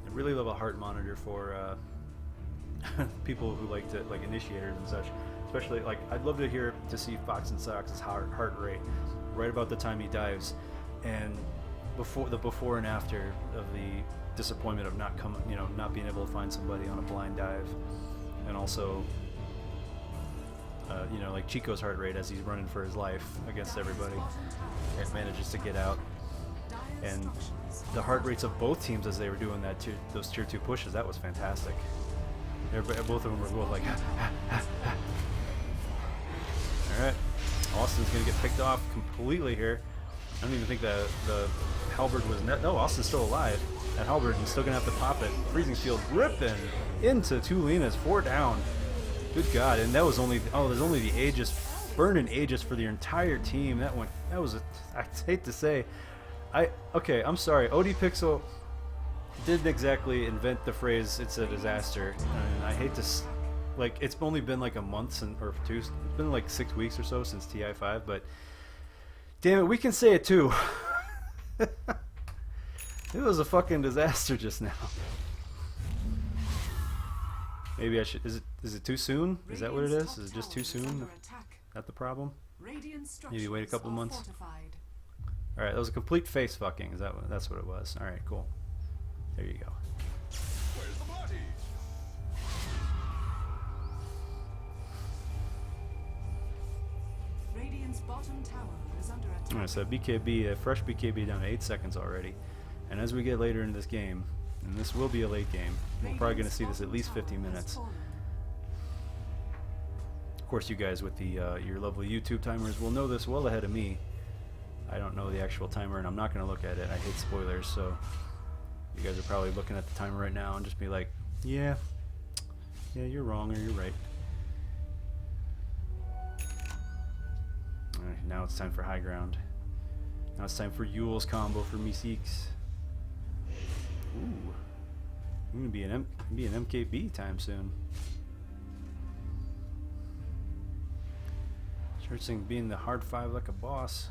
I really love a heart monitor for people who like to, like initiators and such. Especially, like, I'd love to see Fox and Sox's heart rate right about the time he dives, and before and after of the disappointment of not being able to find somebody on a blind dive, and also, like Chico's heart rate as he's running for his life against everybody, and manages to get out, and the heart rates of both teams as they were doing those tier 2 pushes. That was fantastic. Both of them were both like, Alright, Austin's going to get picked off completely here. I don't even think the halberd was no, Austin's still alive. That halberd, he's still going to have to pop it. Freezing Field ripping into 2 Linas, 4 down. Good God, and that was only, there's only the Aegis, burning Aegis for the entire team. That was I hate to say, okay, I'm sorry, OD Pixel didn't exactly invent the phrase, it's a disaster, and I hate to, like, it's only been like a month or 2, it's been like 6 weeks or so since TI5, but damn it, we can say it too. It was a fucking disaster just now. Maybe I should, is it too soon? Is that what it is? Is it just too soon? Is that the problem? Maybe wait a couple months. Alright, that was a complete face fucking. That's what it was. Alright, cool. There you go. Where's the body? Radiant's bottom tower is under attack. Alright, so BKB, a fresh BKB down to 8 seconds already. And as we get later into this game, and this will be a late game, we're probably going to see this at least 50 minutes. Of course, you guys with your lovely YouTube timers will know this well ahead of me. I don't know the actual timer, and I'm not going to look at it. I hate spoilers, so you guys are probably looking at the timer right now and just be like, yeah, you're wrong or you're right. Alright, now it's time for high ground. Now it's time for Yule's combo for Meeseeks. Ooh, I'm gonna be an MKB time soon. Searching being the hard 5 like a boss.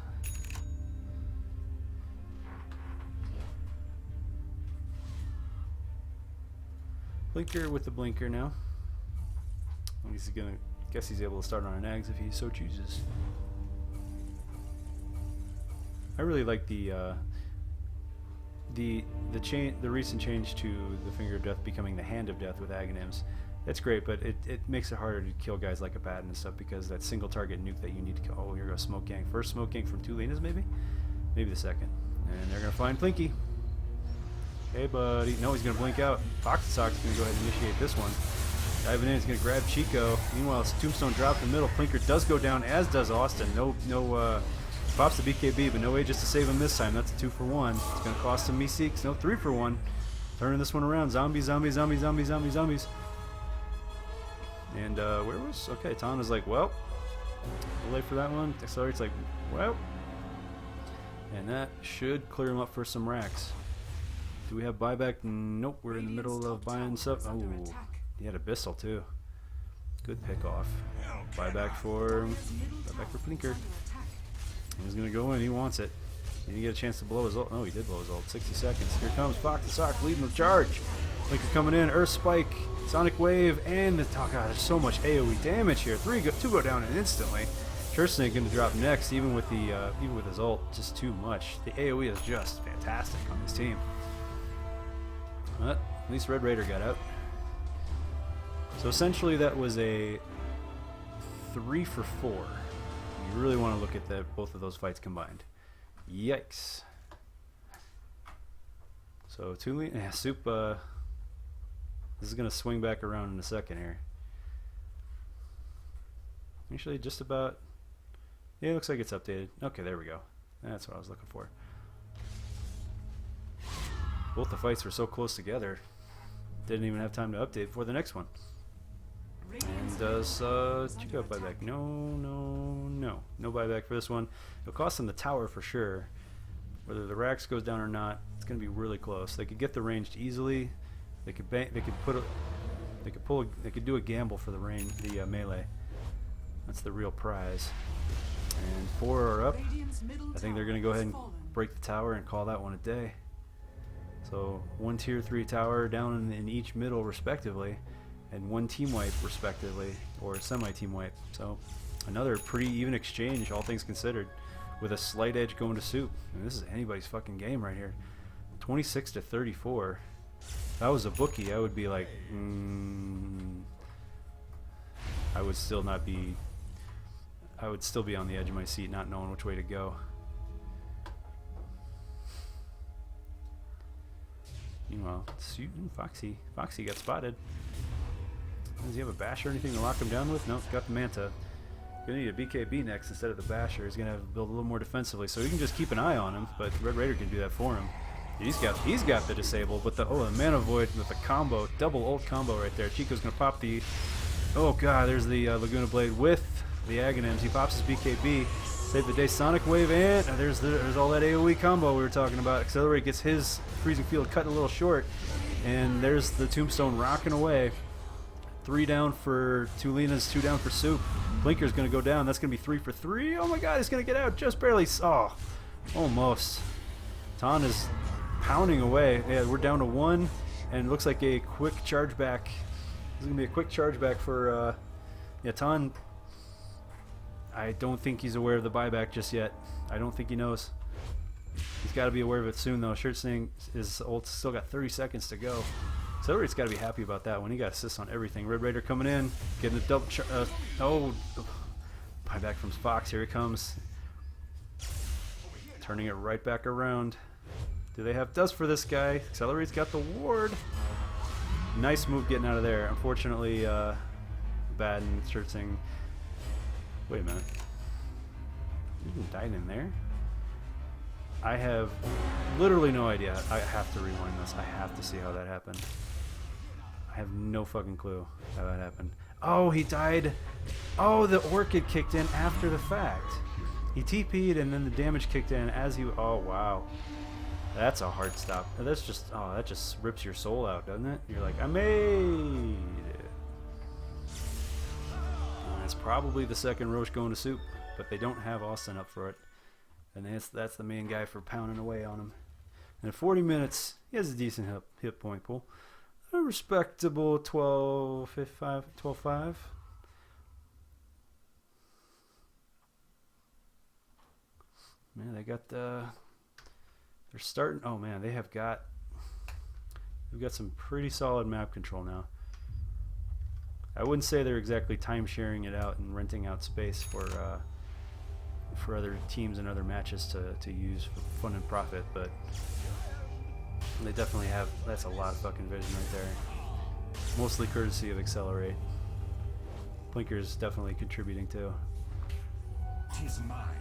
Blinker with the blinker now. He's gonna guess he's able to start on an Ags if he so chooses. I really like the recent change to the Finger of Death becoming the Hand of Death with Aghanims. That's great, but it makes it harder to kill guys like Abaddon and stuff because that single target nuke that you need to kill. Oh, here goes Smoke Gang. First Smoke Gang from 2 Linas, maybe the second. And they're gonna find Plinky. Hey, buddy. No, he's gonna blink out. Fox and Sox is gonna go ahead and initiate this one. Diving in, he's gonna grab Chico. Meanwhile, it's Tombstone dropped in the middle. Plinker does go down, as does Austin. No, pops the BKB, but no Aegis to save him this time. That's a 2 for 1. It's gonna cost him Meeseeks. No, 3 for 1. Turning this one around. Zombies. And where was? Okay, Tana's like, well, a little late for that one. Accelerate's like, well, and that should clear him up for some racks. Do we have buyback? Nope, we're in the middle of buying stuff. Oh, he had Abyssal too. Good pick off. Buyback for Plinker. He's gonna go in. He wants it. Did he get a chance to blow his ult? Oh, he did blow his ult. 60 seconds. Here comes Fox and Sock leading the charge. Plinker coming in. Earth Spike, Sonic Wave, and the God, there's so much AOE damage here. 2 go down instantly. Churchsnake gonna drop next, even with his ult. Just too much. The AOE is just fantastic on this team. But at least Red Raider got out. So essentially, that was a 3 for 4. You really want to look at both of those fights combined. Yikes. So Soup, this is going to swing back around in a second here. Actually, just about, yeah, it looks like it's updated. Okay, there we go. That's what I was looking for. Both the fights were so close together, didn't even have time to update for the next one. And does Chico buyback? No buyback for this one. It'll cost them the tower for sure. Whether the racks goes down or not, it's going to be really close. They could get the ranged easily. They could do a gamble for the melee. That's the real prize. And 4 are up. Radiant's middle I think they're tower going to go has ahead and fallen. break the tower and call that one a day. So 1 tier 3 tower down in each middle respectively, and 1 team wipe respectively, or semi-team wipe. So another pretty even exchange, all things considered, with a slight edge going to soup. And this is anybody's fucking game right here. 26 to 34. If I was a bookie, I would be like, I would still be on the edge of my seat, not knowing which way to go. Meanwhile, Foxy got spotted. Does he have a basher or anything to lock him down with? Nope, got the Manta. Gonna need a BKB next instead of the basher. He's gonna have to build a little more defensively, so he can just keep an eye on him. But Red Raider can do that for him. He's got the disable, but the Mana Void with the combo, double ult combo right there. Chico's gonna pop the. Oh god, there's the Laguna Blade with the Aghanims. He pops his BKB. Save the day, Sonic Wave, and there's all that AoE combo we were talking about. Accelerate gets his freezing field cut a little short, and there's the Tombstone rocking away. 3 down for 2 Linas, 2 down for Soup. Blinker's gonna go down. That's gonna be 3 for 3. Oh my god, he's gonna get out just barely. Oh, almost. Ton is pounding away. Yeah, we're down to 1, and it looks like a quick charge back. This is gonna be a quick charge back for Ton. I don't think he's aware of the buyback just yet. I don't think he knows. He's got to be aware of it soon, though. Shirt saying his ult's still got 30 seconds to go. Accelerate's got to be happy about that one. He got assists on everything. Red Raider coming in, getting a double. Buyback from Fox. Here he comes, turning it right back around. Do they have dust for this guy? Accelerate's got the ward. Nice move getting out of there. Unfortunately, bad and Shirt saying. Wait a minute. You died in there? I have literally no idea. I have to rewind this. I have to see how that happened. I have no fucking clue how that happened. Oh, he died. Oh, the Orchid kicked in after the fact. He TP'd and then the damage kicked in as he... Oh, wow. That's a hard stop. That's just... Oh, that just rips your soul out, doesn't it? You're like, I made it. It's probably the second Roche going to Soup, but they don't have Austin up for it. And that's the main guy for pounding away on him. And in 40 minutes, he has a decent hit point pool. A respectable 12-5. Man, they got the... They're starting... Oh, man, they've got some pretty solid map control now. I wouldn't say they're exactly time-sharing it out and renting out space for other teams and other matches to use for fun and profit, but they definitely have. That's a lot of fucking vision right there. Mostly courtesy of Accelerate. Blinker's definitely contributing too. 'Tis mine.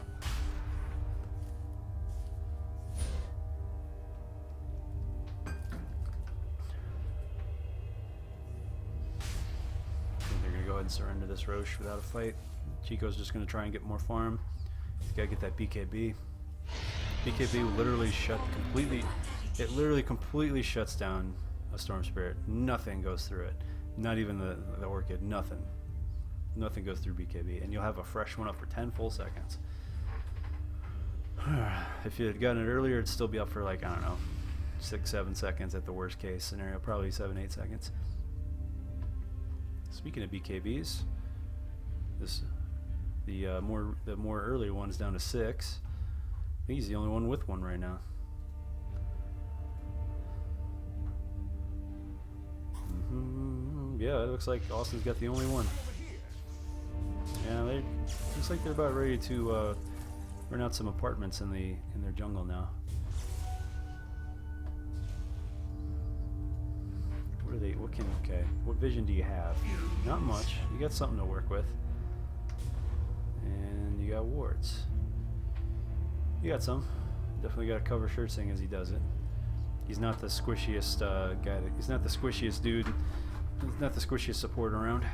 They're gonna go ahead and surrender this Roche without a fight. Chico's just gonna try and get more farm. He's gotta get that BKB. BKB literally it literally completely shuts down a Storm Spirit. Nothing goes through it. Not even the Orchid. Nothing. Nothing goes through BKB. And you'll have a fresh one up for 10 full seconds. If you had gotten it earlier, it'd still be up for like, I don't know, 6-7 seconds at the worst case scenario. Probably 7-8 seconds. Speaking of BKBs, the more earlier one's down to 6. I think he's the only one with one right now. Yeah, it looks like Austin's got the only one. Yeah, looks like they're about ready to rent out some apartments in their jungle now. What vision do you have? Not much. You got something to work with. And you got wards. You got some. Definitely got to cover Shirtsing as he does it. He's not the squishiest guy. He's not the squishiest dude. He's not the squishiest support around.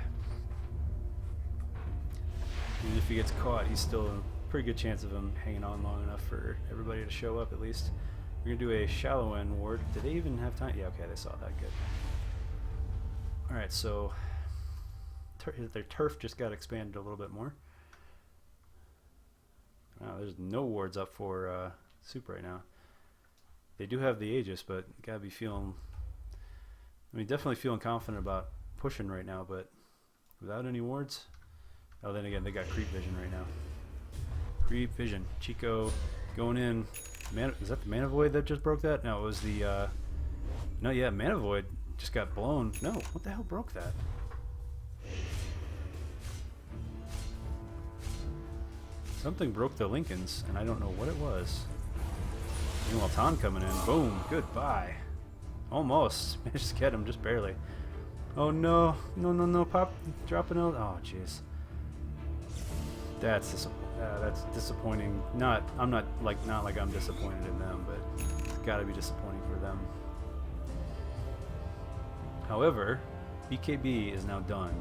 Even if he gets caught, he's still a pretty good chance of him hanging on long enough for everybody to show up at least. We're gonna do a shallow end ward. Did they even have time? Yeah, okay, they saw that. Good. Alright, so their turf just got expanded a little bit more. Wow, there's no wards up for Soup right now. They do have the Aegis, but gotta be feeling... I mean, definitely feeling confident about pushing right now, but without any wards... Oh, then again, they got creep vision right now. Creep vision. Chico going in. Is that the Mana Void that just broke that? No, it was the... No, yeah, Mana Void just got blown. No, what the hell broke that? Something broke the Lincolns, and I don't know what it was. Meanwhile, Tan coming in. Boom. Goodbye. Almost. Managed to get him, just barely. Oh no. No, no, no. Pop. Dropping out. Oh, jeez. That's disappointing. Not like I'm disappointed in them, but it's gotta be disappointing for them. However, BKB is now done,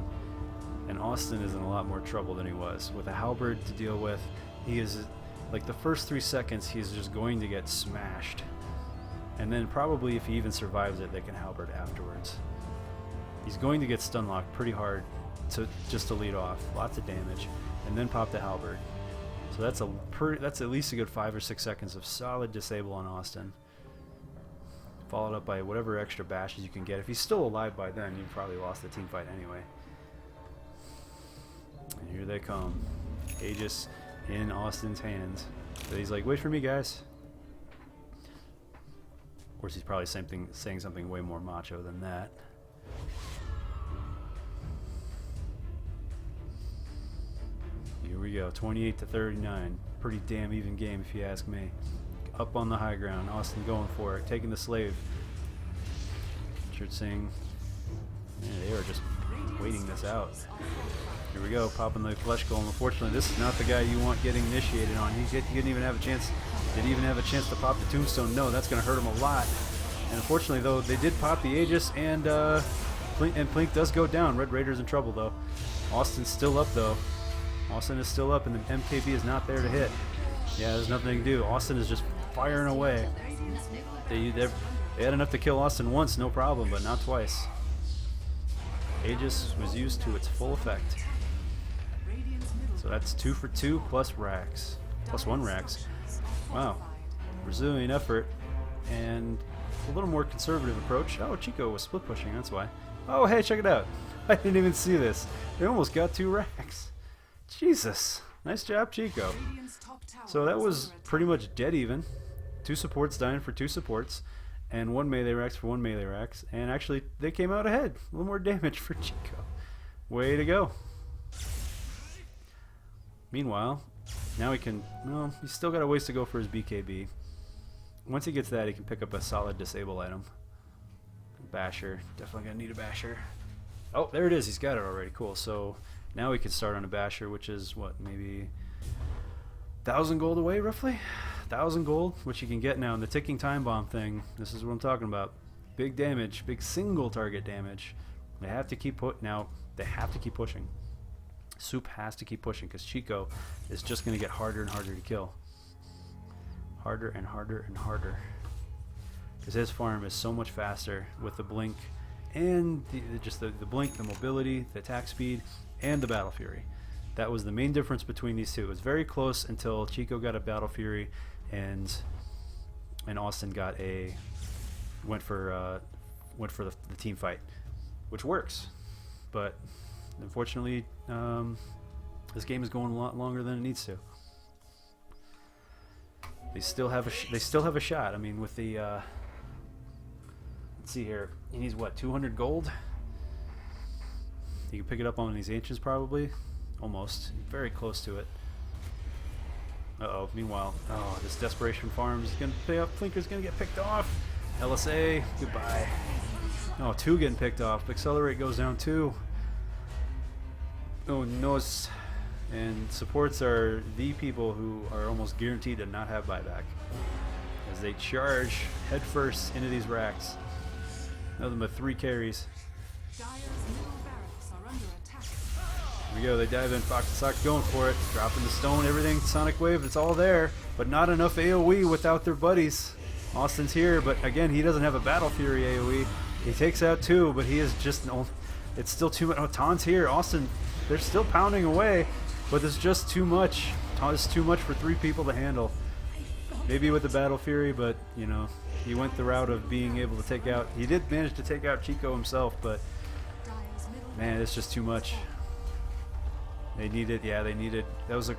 and Austin is in a lot more trouble than he was. With a halberd to deal with, he is, like, the first 3 seconds he's just going to get smashed. And then probably if he even survives it, they can halberd afterwards. He's going to get stun locked pretty hard just to lead off. Lots of damage. And then pop the halberd. So that's at least a good 5 or 6 seconds of solid disable on Austin. Followed up by whatever extra bashes you can get. If he's still alive by then, you've probably lost the team fight anyway. And here they come. Aegis in Austin's hands. So he's like, wait for me, guys. Of course, he's probably saying something way more macho than that. Here we go, 28 to 39. Pretty damn even game, if you ask me. Up on the high ground, Austin going for it, taking the slave. Singh. Yeah, they are just waiting this out. Here we go, popping the flesh golem. Unfortunately, this is not the guy you want getting initiated on. He didn't even have a chance. Did he even have a chance to pop the tombstone? No, that's going to hurt him a lot. And unfortunately, though, they did pop the Aegis, and Plink does go down. Red Raider's in trouble, though. Austin's still up, though. Austin is still up, and the MKB is not there to hit. Yeah, there's nothing to do. Austin is just firing away. They had enough to kill Austin once, no problem, but not twice. Aegis was used to its full effect. So that's 2 for 2 plus Rax. Plus 1 Rax. Wow. Brazilian effort and a little more conservative approach. Oh, Chico was split pushing, that's why. Oh, hey, check it out. I didn't even see this. They almost got 2 Rax. Jesus. Nice job, Chico. So that was pretty much dead even. 2 supports dying for 2 supports. And 1 melee Rax for 1 melee Rax. And actually, they came out ahead. A little more damage for Chico. Way to go. Meanwhile, now he can... Well, he's still got a ways to go for his BKB. Once he gets that, he can pick up a solid disable item. Basher. Definitely going to need a Basher. Oh, there it is. He's got it already. Cool. So now we can start on a Basher, which is, what, maybe 1,000 gold away, roughly? 1,000 gold, which you can get now in the ticking time bomb thing. This is what I'm talking about. Big damage, big single target damage. They have to keep they have to keep pushing. Soup has to keep pushing because Chico is just going to get harder and harder to kill. Harder and harder and harder. Because his farm is so much faster with the blink and the blink, the mobility, the attack speed, and the battle fury. That was the main difference between these two. It was very close until Chico got a battle fury and Austin went for the team fight, which works. But unfortunately, this game is going a lot longer than it needs to. They still have a shot. I mean, with the let's see here, he needs what, 200 gold? You can pick it up on these ancients probably, almost, very close to it. Uh-oh, meanwhile, this desperation farm is going to pay off. Flinker's going to get picked off. LSA, goodbye. Oh, 2 getting picked off. Accelerate goes down 2. Oh, no. And supports are the people who are almost guaranteed to not have buyback, as they charge headfirst into these racks. Nothing but 3 carries. Here we go, they dive in, Fox and Sock going for it, dropping the stone, everything, Sonic Wave, it's all there, but not enough AoE without their buddies. Austin's here, but again, he doesn't have a Battle Fury AoE. He takes out 2, but he is just... It's still too much. Oh, Taun's here. Austin, they're still pounding away, but it's just too much. Taunt's too much for 3 people to handle. Maybe with the Battle Fury, but, you know, he went the route of being able to take out... He did manage to take out Chico himself, but... Man, it's just too much. They needed... Yeah, they needed... That was a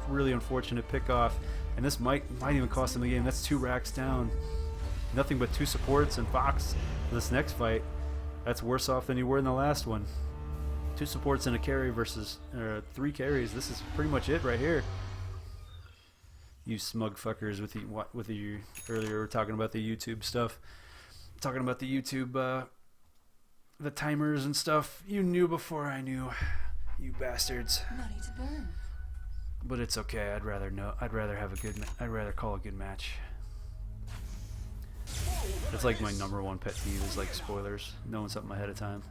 really unfortunate pick-off. And this might even cost them the game. That's 2 racks down. Nothing but 2 supports and Fox for this next fight. That's worse off than you were in the last one. 2 supports and a carry versus 3 carries. This is pretty much it right here. You smug fuckers with the earlier we were talking about the YouTube stuff. Talking about the YouTube the timers and stuff. You knew before I knew. You bastards. Money to burn. But it's okay. I'd rather have a good. I'd rather call a good match. It's like my #1 pet peeve is like spoilers, knowing something ahead of time.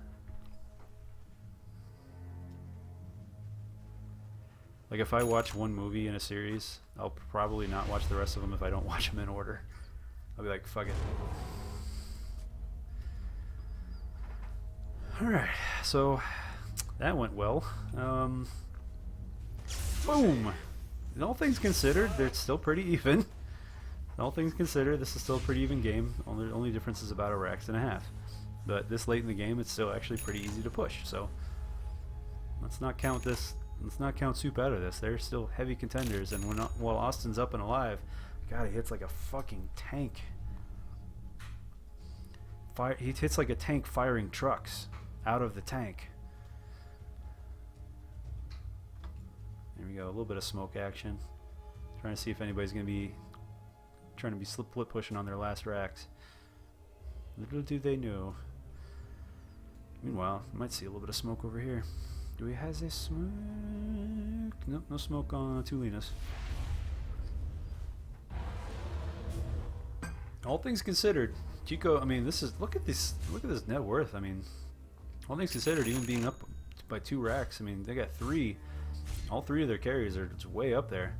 Like if I watch one movie in a series, I'll probably not watch the rest of them if I don't watch them in order. I'll be like, fuck it. Alright, so that went well. Boom! And all things considered, they're still pretty even. All things considered, this is still a pretty even game. Only difference is about a rack and a half. But this late in the game, it's still actually pretty easy to push. So let's not count this. Let's not count Soup out of this. They're still heavy contenders, and while Austin's up and alive, God, he hits like a fucking tank. He hits like a tank firing trucks out of the tank. There we go, a little bit of smoke action. Trying to see if anybody's going to be trying to be split pushing on their last racks. Little do they know. Meanwhile, might see a little bit of smoke over here. Do we have this smoke? Nope, no smoke on 2 Linas. All things considered, Chico, I mean, this is, look at this net worth. I mean, all things considered, even being up by 2 racks, I mean, they got 3. All 3 of their carries are just way up there.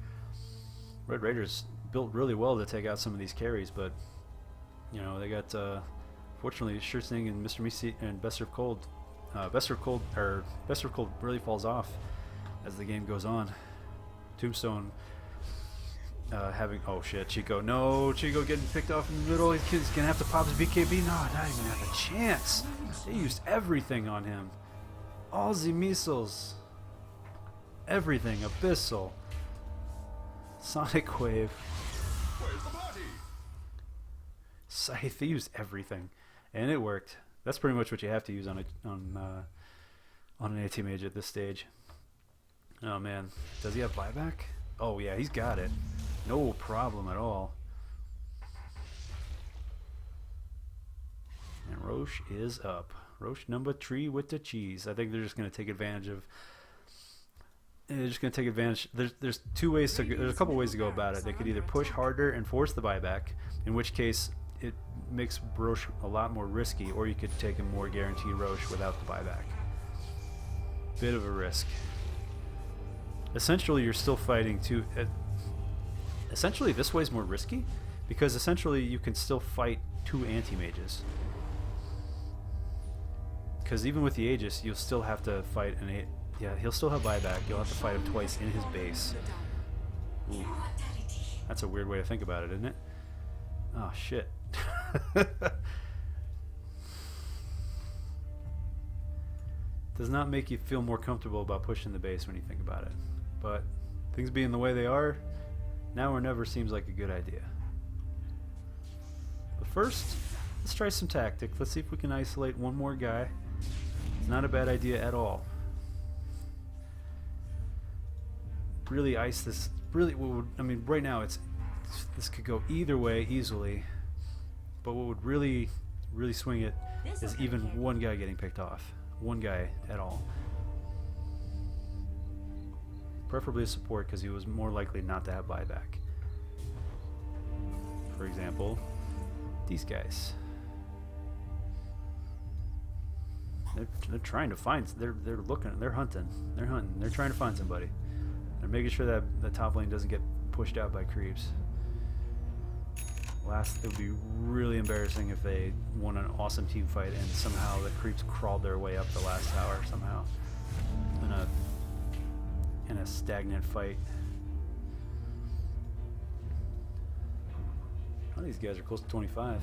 Red Raiders built really well to take out some of these carries, but you know, they got fortunately Schertzing and Mr. Misi and Best Served Cold. Best Served Cold really falls off as the game goes on. Tombstone having, oh shit, Chico, no, Chico getting picked off in the middle. He's gonna have to pop his BKB. No, not even have a chance. They used everything on him. All the missiles, everything, Abyssal, Sonic Wave, Where's the party? Scythe. They used everything, and it worked. That's pretty much what you have to use on an anti-mage at this stage. Oh man, does he have buyback? Oh yeah, he's got it. No problem at all. And Roche is up. Roche #3 with the cheese. I think they're just going to take advantage of. They're just going to take advantage. There's 2 ways to. There's a couple ways to go about it. They could either push harder and force the buyback, in which case it makes Roche a lot more risky, or you could take a more guaranteed Roche without the buyback. Bit of a risk. Essentially, you're still fighting two. Essentially, this way's more risky because essentially you can still fight 2 anti-mages. Because even with the Aegis, you'll still have to fight an. Yeah, he'll still have buyback. You'll have to fight him twice in his base. Ooh. That's a weird way to think about it, isn't it? Oh shit. Does not make you feel more comfortable about pushing the base when you think about it. But things being the way they are, now or never seems like a good idea. But first, let's try some tactics. Let's see if we can isolate one more guy. It's not a bad idea at all. Really ice this. Really, what would, I mean, right now this could go either way easily. But what would really swing it is even one guy getting picked off. One guy at all. Preferably a support because he was more likely not to have buyback. For example, these guys. They're trying to find. They're looking. They're hunting. They're hunting. They're trying to find somebody. They're making sure that the top lane doesn't get pushed out by creeps. It would be really embarrassing if they won an awesome team fight and somehow the creeps crawled their way up the last tower somehow in a stagnant fight. Oh, these guys are close to 25.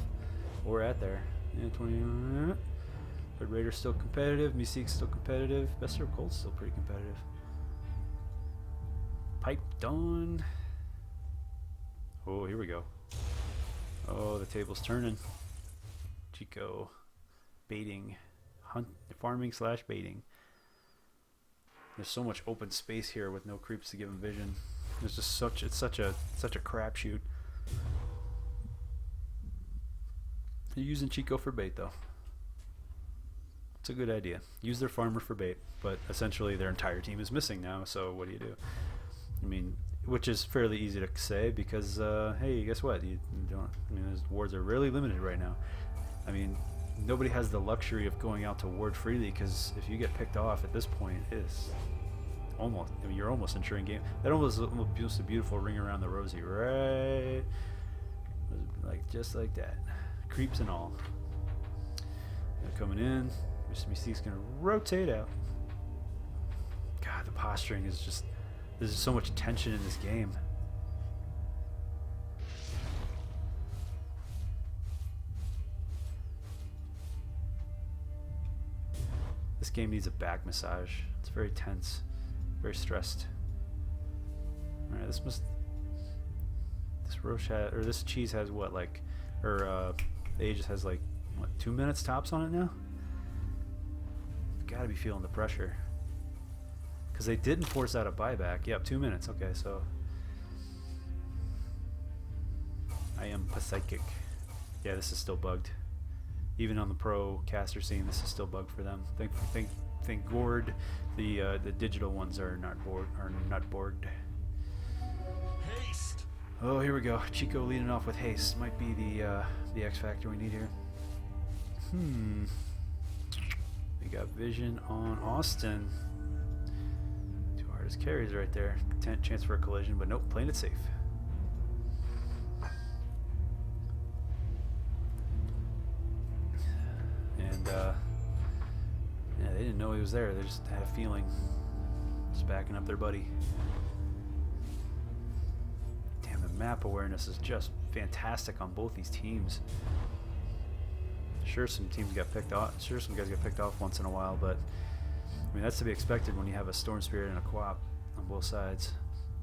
We're at there. Yeah, 20. Red Raider's still competitive. Mystique's still competitive. Best Serve Cold's still pretty competitive. Pipe done. Oh, here we go. Oh, the table's turning. Chico. Baiting. Farming / baiting. There's so much open space here with no creeps to give him vision. There's just it's such a crapshoot. They're using Chico for bait though. It's a good idea. Use their farmer for bait, but essentially their entire team is missing now, so what do you do? I mean, which is fairly easy to say because, hey, guess what? You don't. I mean, those wards are really limited right now. I mean, nobody has the luxury of going out to ward freely because if you get picked off at this point, it's almost. I mean, you're almost ensuring game. That almost a beautiful ring around the rosy, right? Like just like that, creeps and all. They're coming in. Mr. Mystique's gonna rotate out. God, the posturing is just. There's so much tension in this game. This game needs a back massage. It's very tense, very stressed. All right, this roach has, or this cheese has what, like, or the Aegis has like what, 2 minutes tops on it now. Got to be feeling the pressure. Because they didn't force out a buyback. Yep, 2 minutes. Okay, so I am psychic. Yeah, this is still bugged. Even on the pro caster scene, this is still bugged for them. Thank Gord, the digital ones are not bored. Haste. Oh, here we go. Chico leading off with haste. Might be the X factor we need here. We got vision on Austin. His carries right there. Chance for a collision, but nope, playing it safe. And yeah, they didn't know he was there. They just had a feeling. Just backing up their buddy. Damn, the map awareness is just fantastic on both these teams. Sure, some teams got picked off. Sure, some guys get picked off once in a while, but I mean, that's to be expected when you have a Storm Spirit and a Quap on both sides.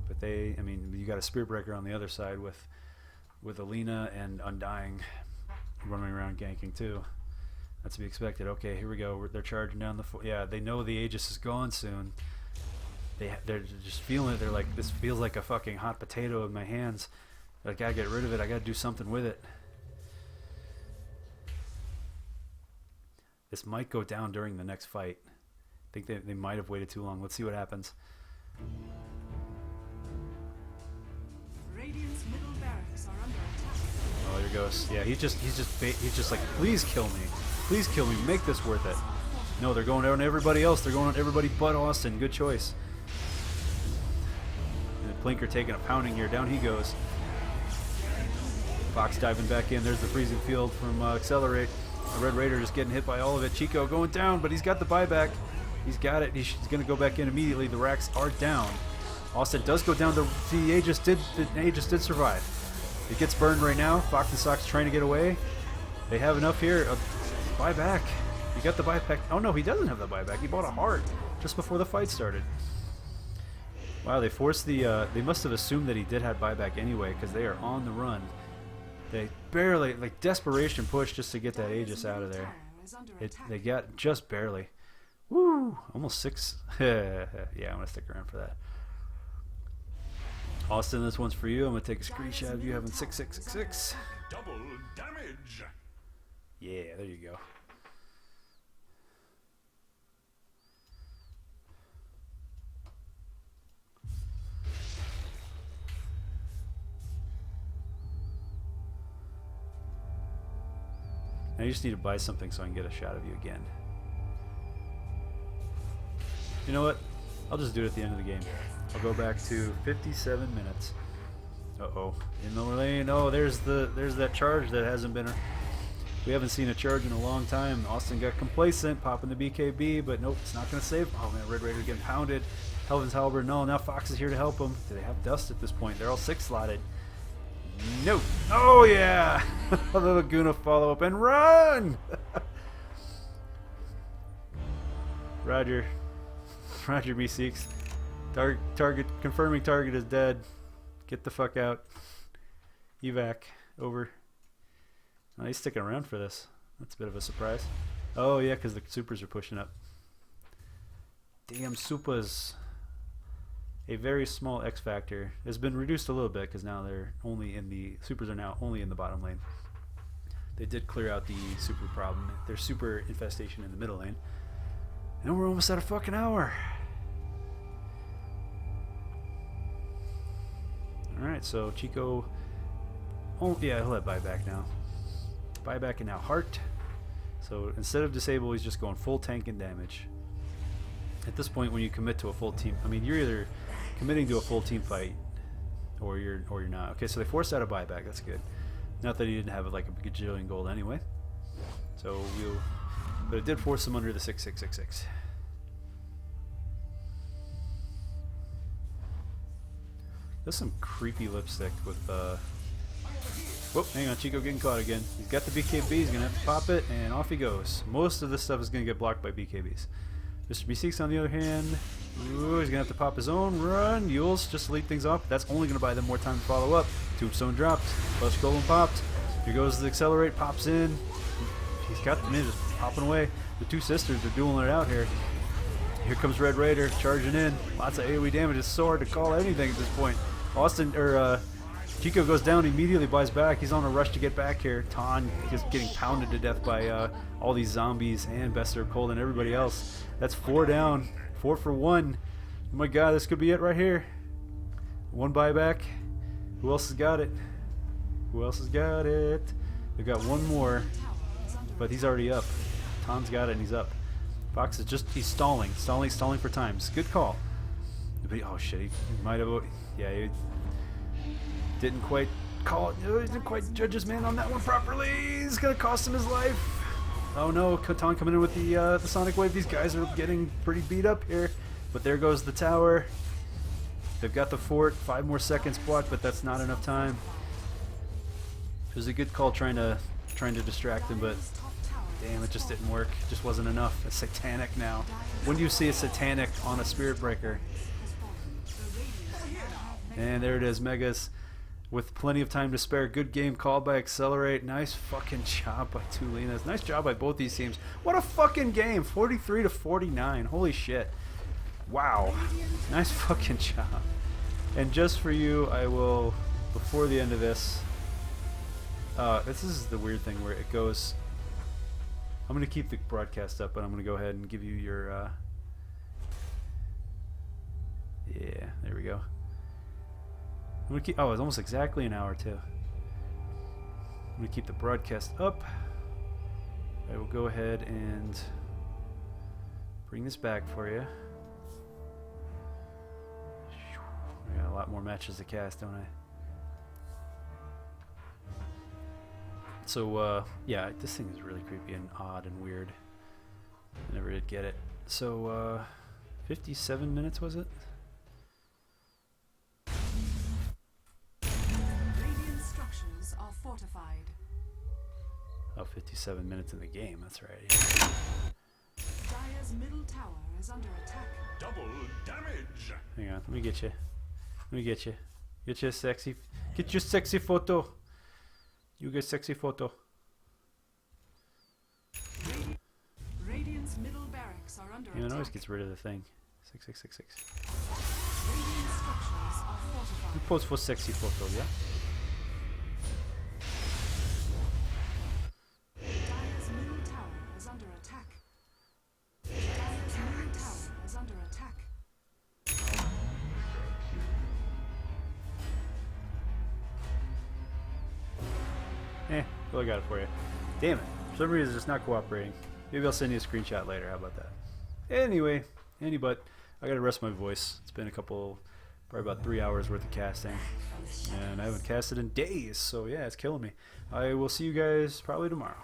But I mean, you got a Spirit Breaker on the other side with a Lina and Undying running around ganking too. That's to be expected. Okay, here we go. They're charging down the yeah, they know the Aegis is gone soon. They're just feeling it. They're like, this feels like a fucking hot potato in my hands. I gotta get rid of it. I gotta do something with it. This might go down during the next fight. I think they might have waited too long. Let's see what happens. Radiant's middle barracks are under attack. Oh, here goes. Yeah, he's just like, please kill me. Please kill me. Make this worth it. No, they're going on everybody else. They're going on everybody but Austin. Good choice. And Plinker taking a pounding here. Down he goes. Fox diving back in. There's the freezing field from Accelerate. The Red Raider just getting hit by all of it. Chico going down, but he's got the buyback. He's got it. He's going to go back in immediately. The racks are down. Austin does go down. The Aegis did survive. It gets burned right now. Fox and Sox trying to get away. They have enough here. Buyback. You got the buyback. Oh no, he doesn't have the buyback. He bought a heart just before the fight started. Wow, they forced the. They must have assumed that he did have buyback anyway, because they are on the run. They barely, like, desperation push just to get that Aegis out of there. They got just barely. Woo! Almost 6. Yeah, I'm gonna stick around for that. Austin, this one's for you. I'm gonna take a screenshot of you having 6666. Double damage. Yeah, there you go. Now you just need to buy something so I can get a shot of you again. You know what? I'll just do it at the end of the game. I'll go back to 57 minutes Uh-oh. In the lane. Oh, there's that charge that hasn't been... We haven't seen a charge in a long time. Austin got complacent, popping the BKB, but nope, it's not going to save. Oh man, Red Raider getting pounded. Helvin's Halberd, no, now Fox is here to help him. Do they have dust at this point? They're all 6 slotted. Nope. Oh yeah! A little Laguna follow up and run! Roger. Roger, B6. Target, confirming target is dead. Get the fuck out. Evac. Over. Oh, he's sticking around for this. That's a bit of a surprise. Oh yeah, because the supers are pushing up. Damn supers. A very small X factor has been reduced a little bit because now they're only in the supers are now only in the bottom lane. They did clear out the super problem. There's super infestation in the middle lane. And we're almost at a fucking hour. Alright, so Chico... Oh, yeah, he'll have buyback now. Buyback and now Heart. So instead of disable, he's just going full tank and damage. At this point, when you commit to a full team... I mean, you're either committing to a full team fight or you're not. Okay, so they forced out a buyback. That's good. Not that he didn't have like a gajillion gold anyway. So we'll... But it did force him under the 6666. There's some creepy lipstick with whoop, hang on, Chico getting caught again. He's got the BKB, he's gonna have to pop it, and off he goes. Most of this stuff is gonna get blocked by BKBs. Mr. B6 on the other hand, ooh, he's gonna have to pop his own run. Yules just to lead things off. That's only gonna buy them more time to follow up. Tombstone dropped, Flush Golem popped. Here goes the Accelerate, pops in. He's got the ninjas popping away. The two sisters are dueling it out here. Here comes Red Raider charging in. Lots of AoE damage. It's so hard to call anything at this point. Chico goes down, immediately buys back. He's on a rush to get back here. Ton just getting pounded to death by all these zombies and Best Served Cold and everybody else. That's 4 down. 4 for 1. Oh my god, this could be it right here. 1 buyback. Who else has got it? Who else has got it? They've got 1 more, but he's already up. Ton's got it and he's up. Fox is just, he's stalling for times. Good call. But oh shit, he might have, yeah, he didn't quite call it, didn't quite judge his man on that one properly. He's gonna cost him his life. Oh no, Catan coming in with the Sonic Wave. These guys are getting pretty beat up here. But there goes the tower. They've got the fort, 5 more seconds blocked, but that's not enough time. It was a good call trying to distract him, but damn, it just didn't work. It just wasn't enough. A satanic now. When do you see a satanic on a spirit breaker? And there it is, Megas with plenty of time to spare. Good game called by Accelerate. Nice fucking job by 2 Linas. Nice job by both these teams. What a fucking game. 43 to 49. Holy shit. Wow. Nice fucking job. And just for you, I will, before the end of this, this is the weird thing where it goes, I'm going to keep the broadcast up, but I'm going to go ahead and give you your, yeah, there we go. I'm going to keep, oh, it's almost exactly an hour too. I'm going to keep the broadcast up. I will go ahead and bring this back for you. I got a lot more matches to cast, don't I? So, yeah, this thing is really creepy and odd and weird. I never did get it. So, 57 minutes was it? Radiant structures are fortified. Oh, 57 minutes in the game, that's right. Yeah. Dire's middle tower is under attack. Double damage. Hang on, let me get you. Let me get you. Get your sexy. Get your sexy photo. You get sexy photo. Radiant's middle barracks are under Yeah, it attack. always gets rid of the thing. 6666. Radiant structures are You fortified. pose for sexy photo, yeah? Dire's middle tower is under attack. Dire's middle tower is under attack. Well, I got it for you. Damn it. For some reason, it's just not cooperating. Maybe I'll send you a screenshot later. How about that? Anyway, I gotta rest my voice. It's been a couple Probably about 3 hours worth of casting. And I haven't casted in days, so yeah, it's killing me. I will see you guys probably tomorrow.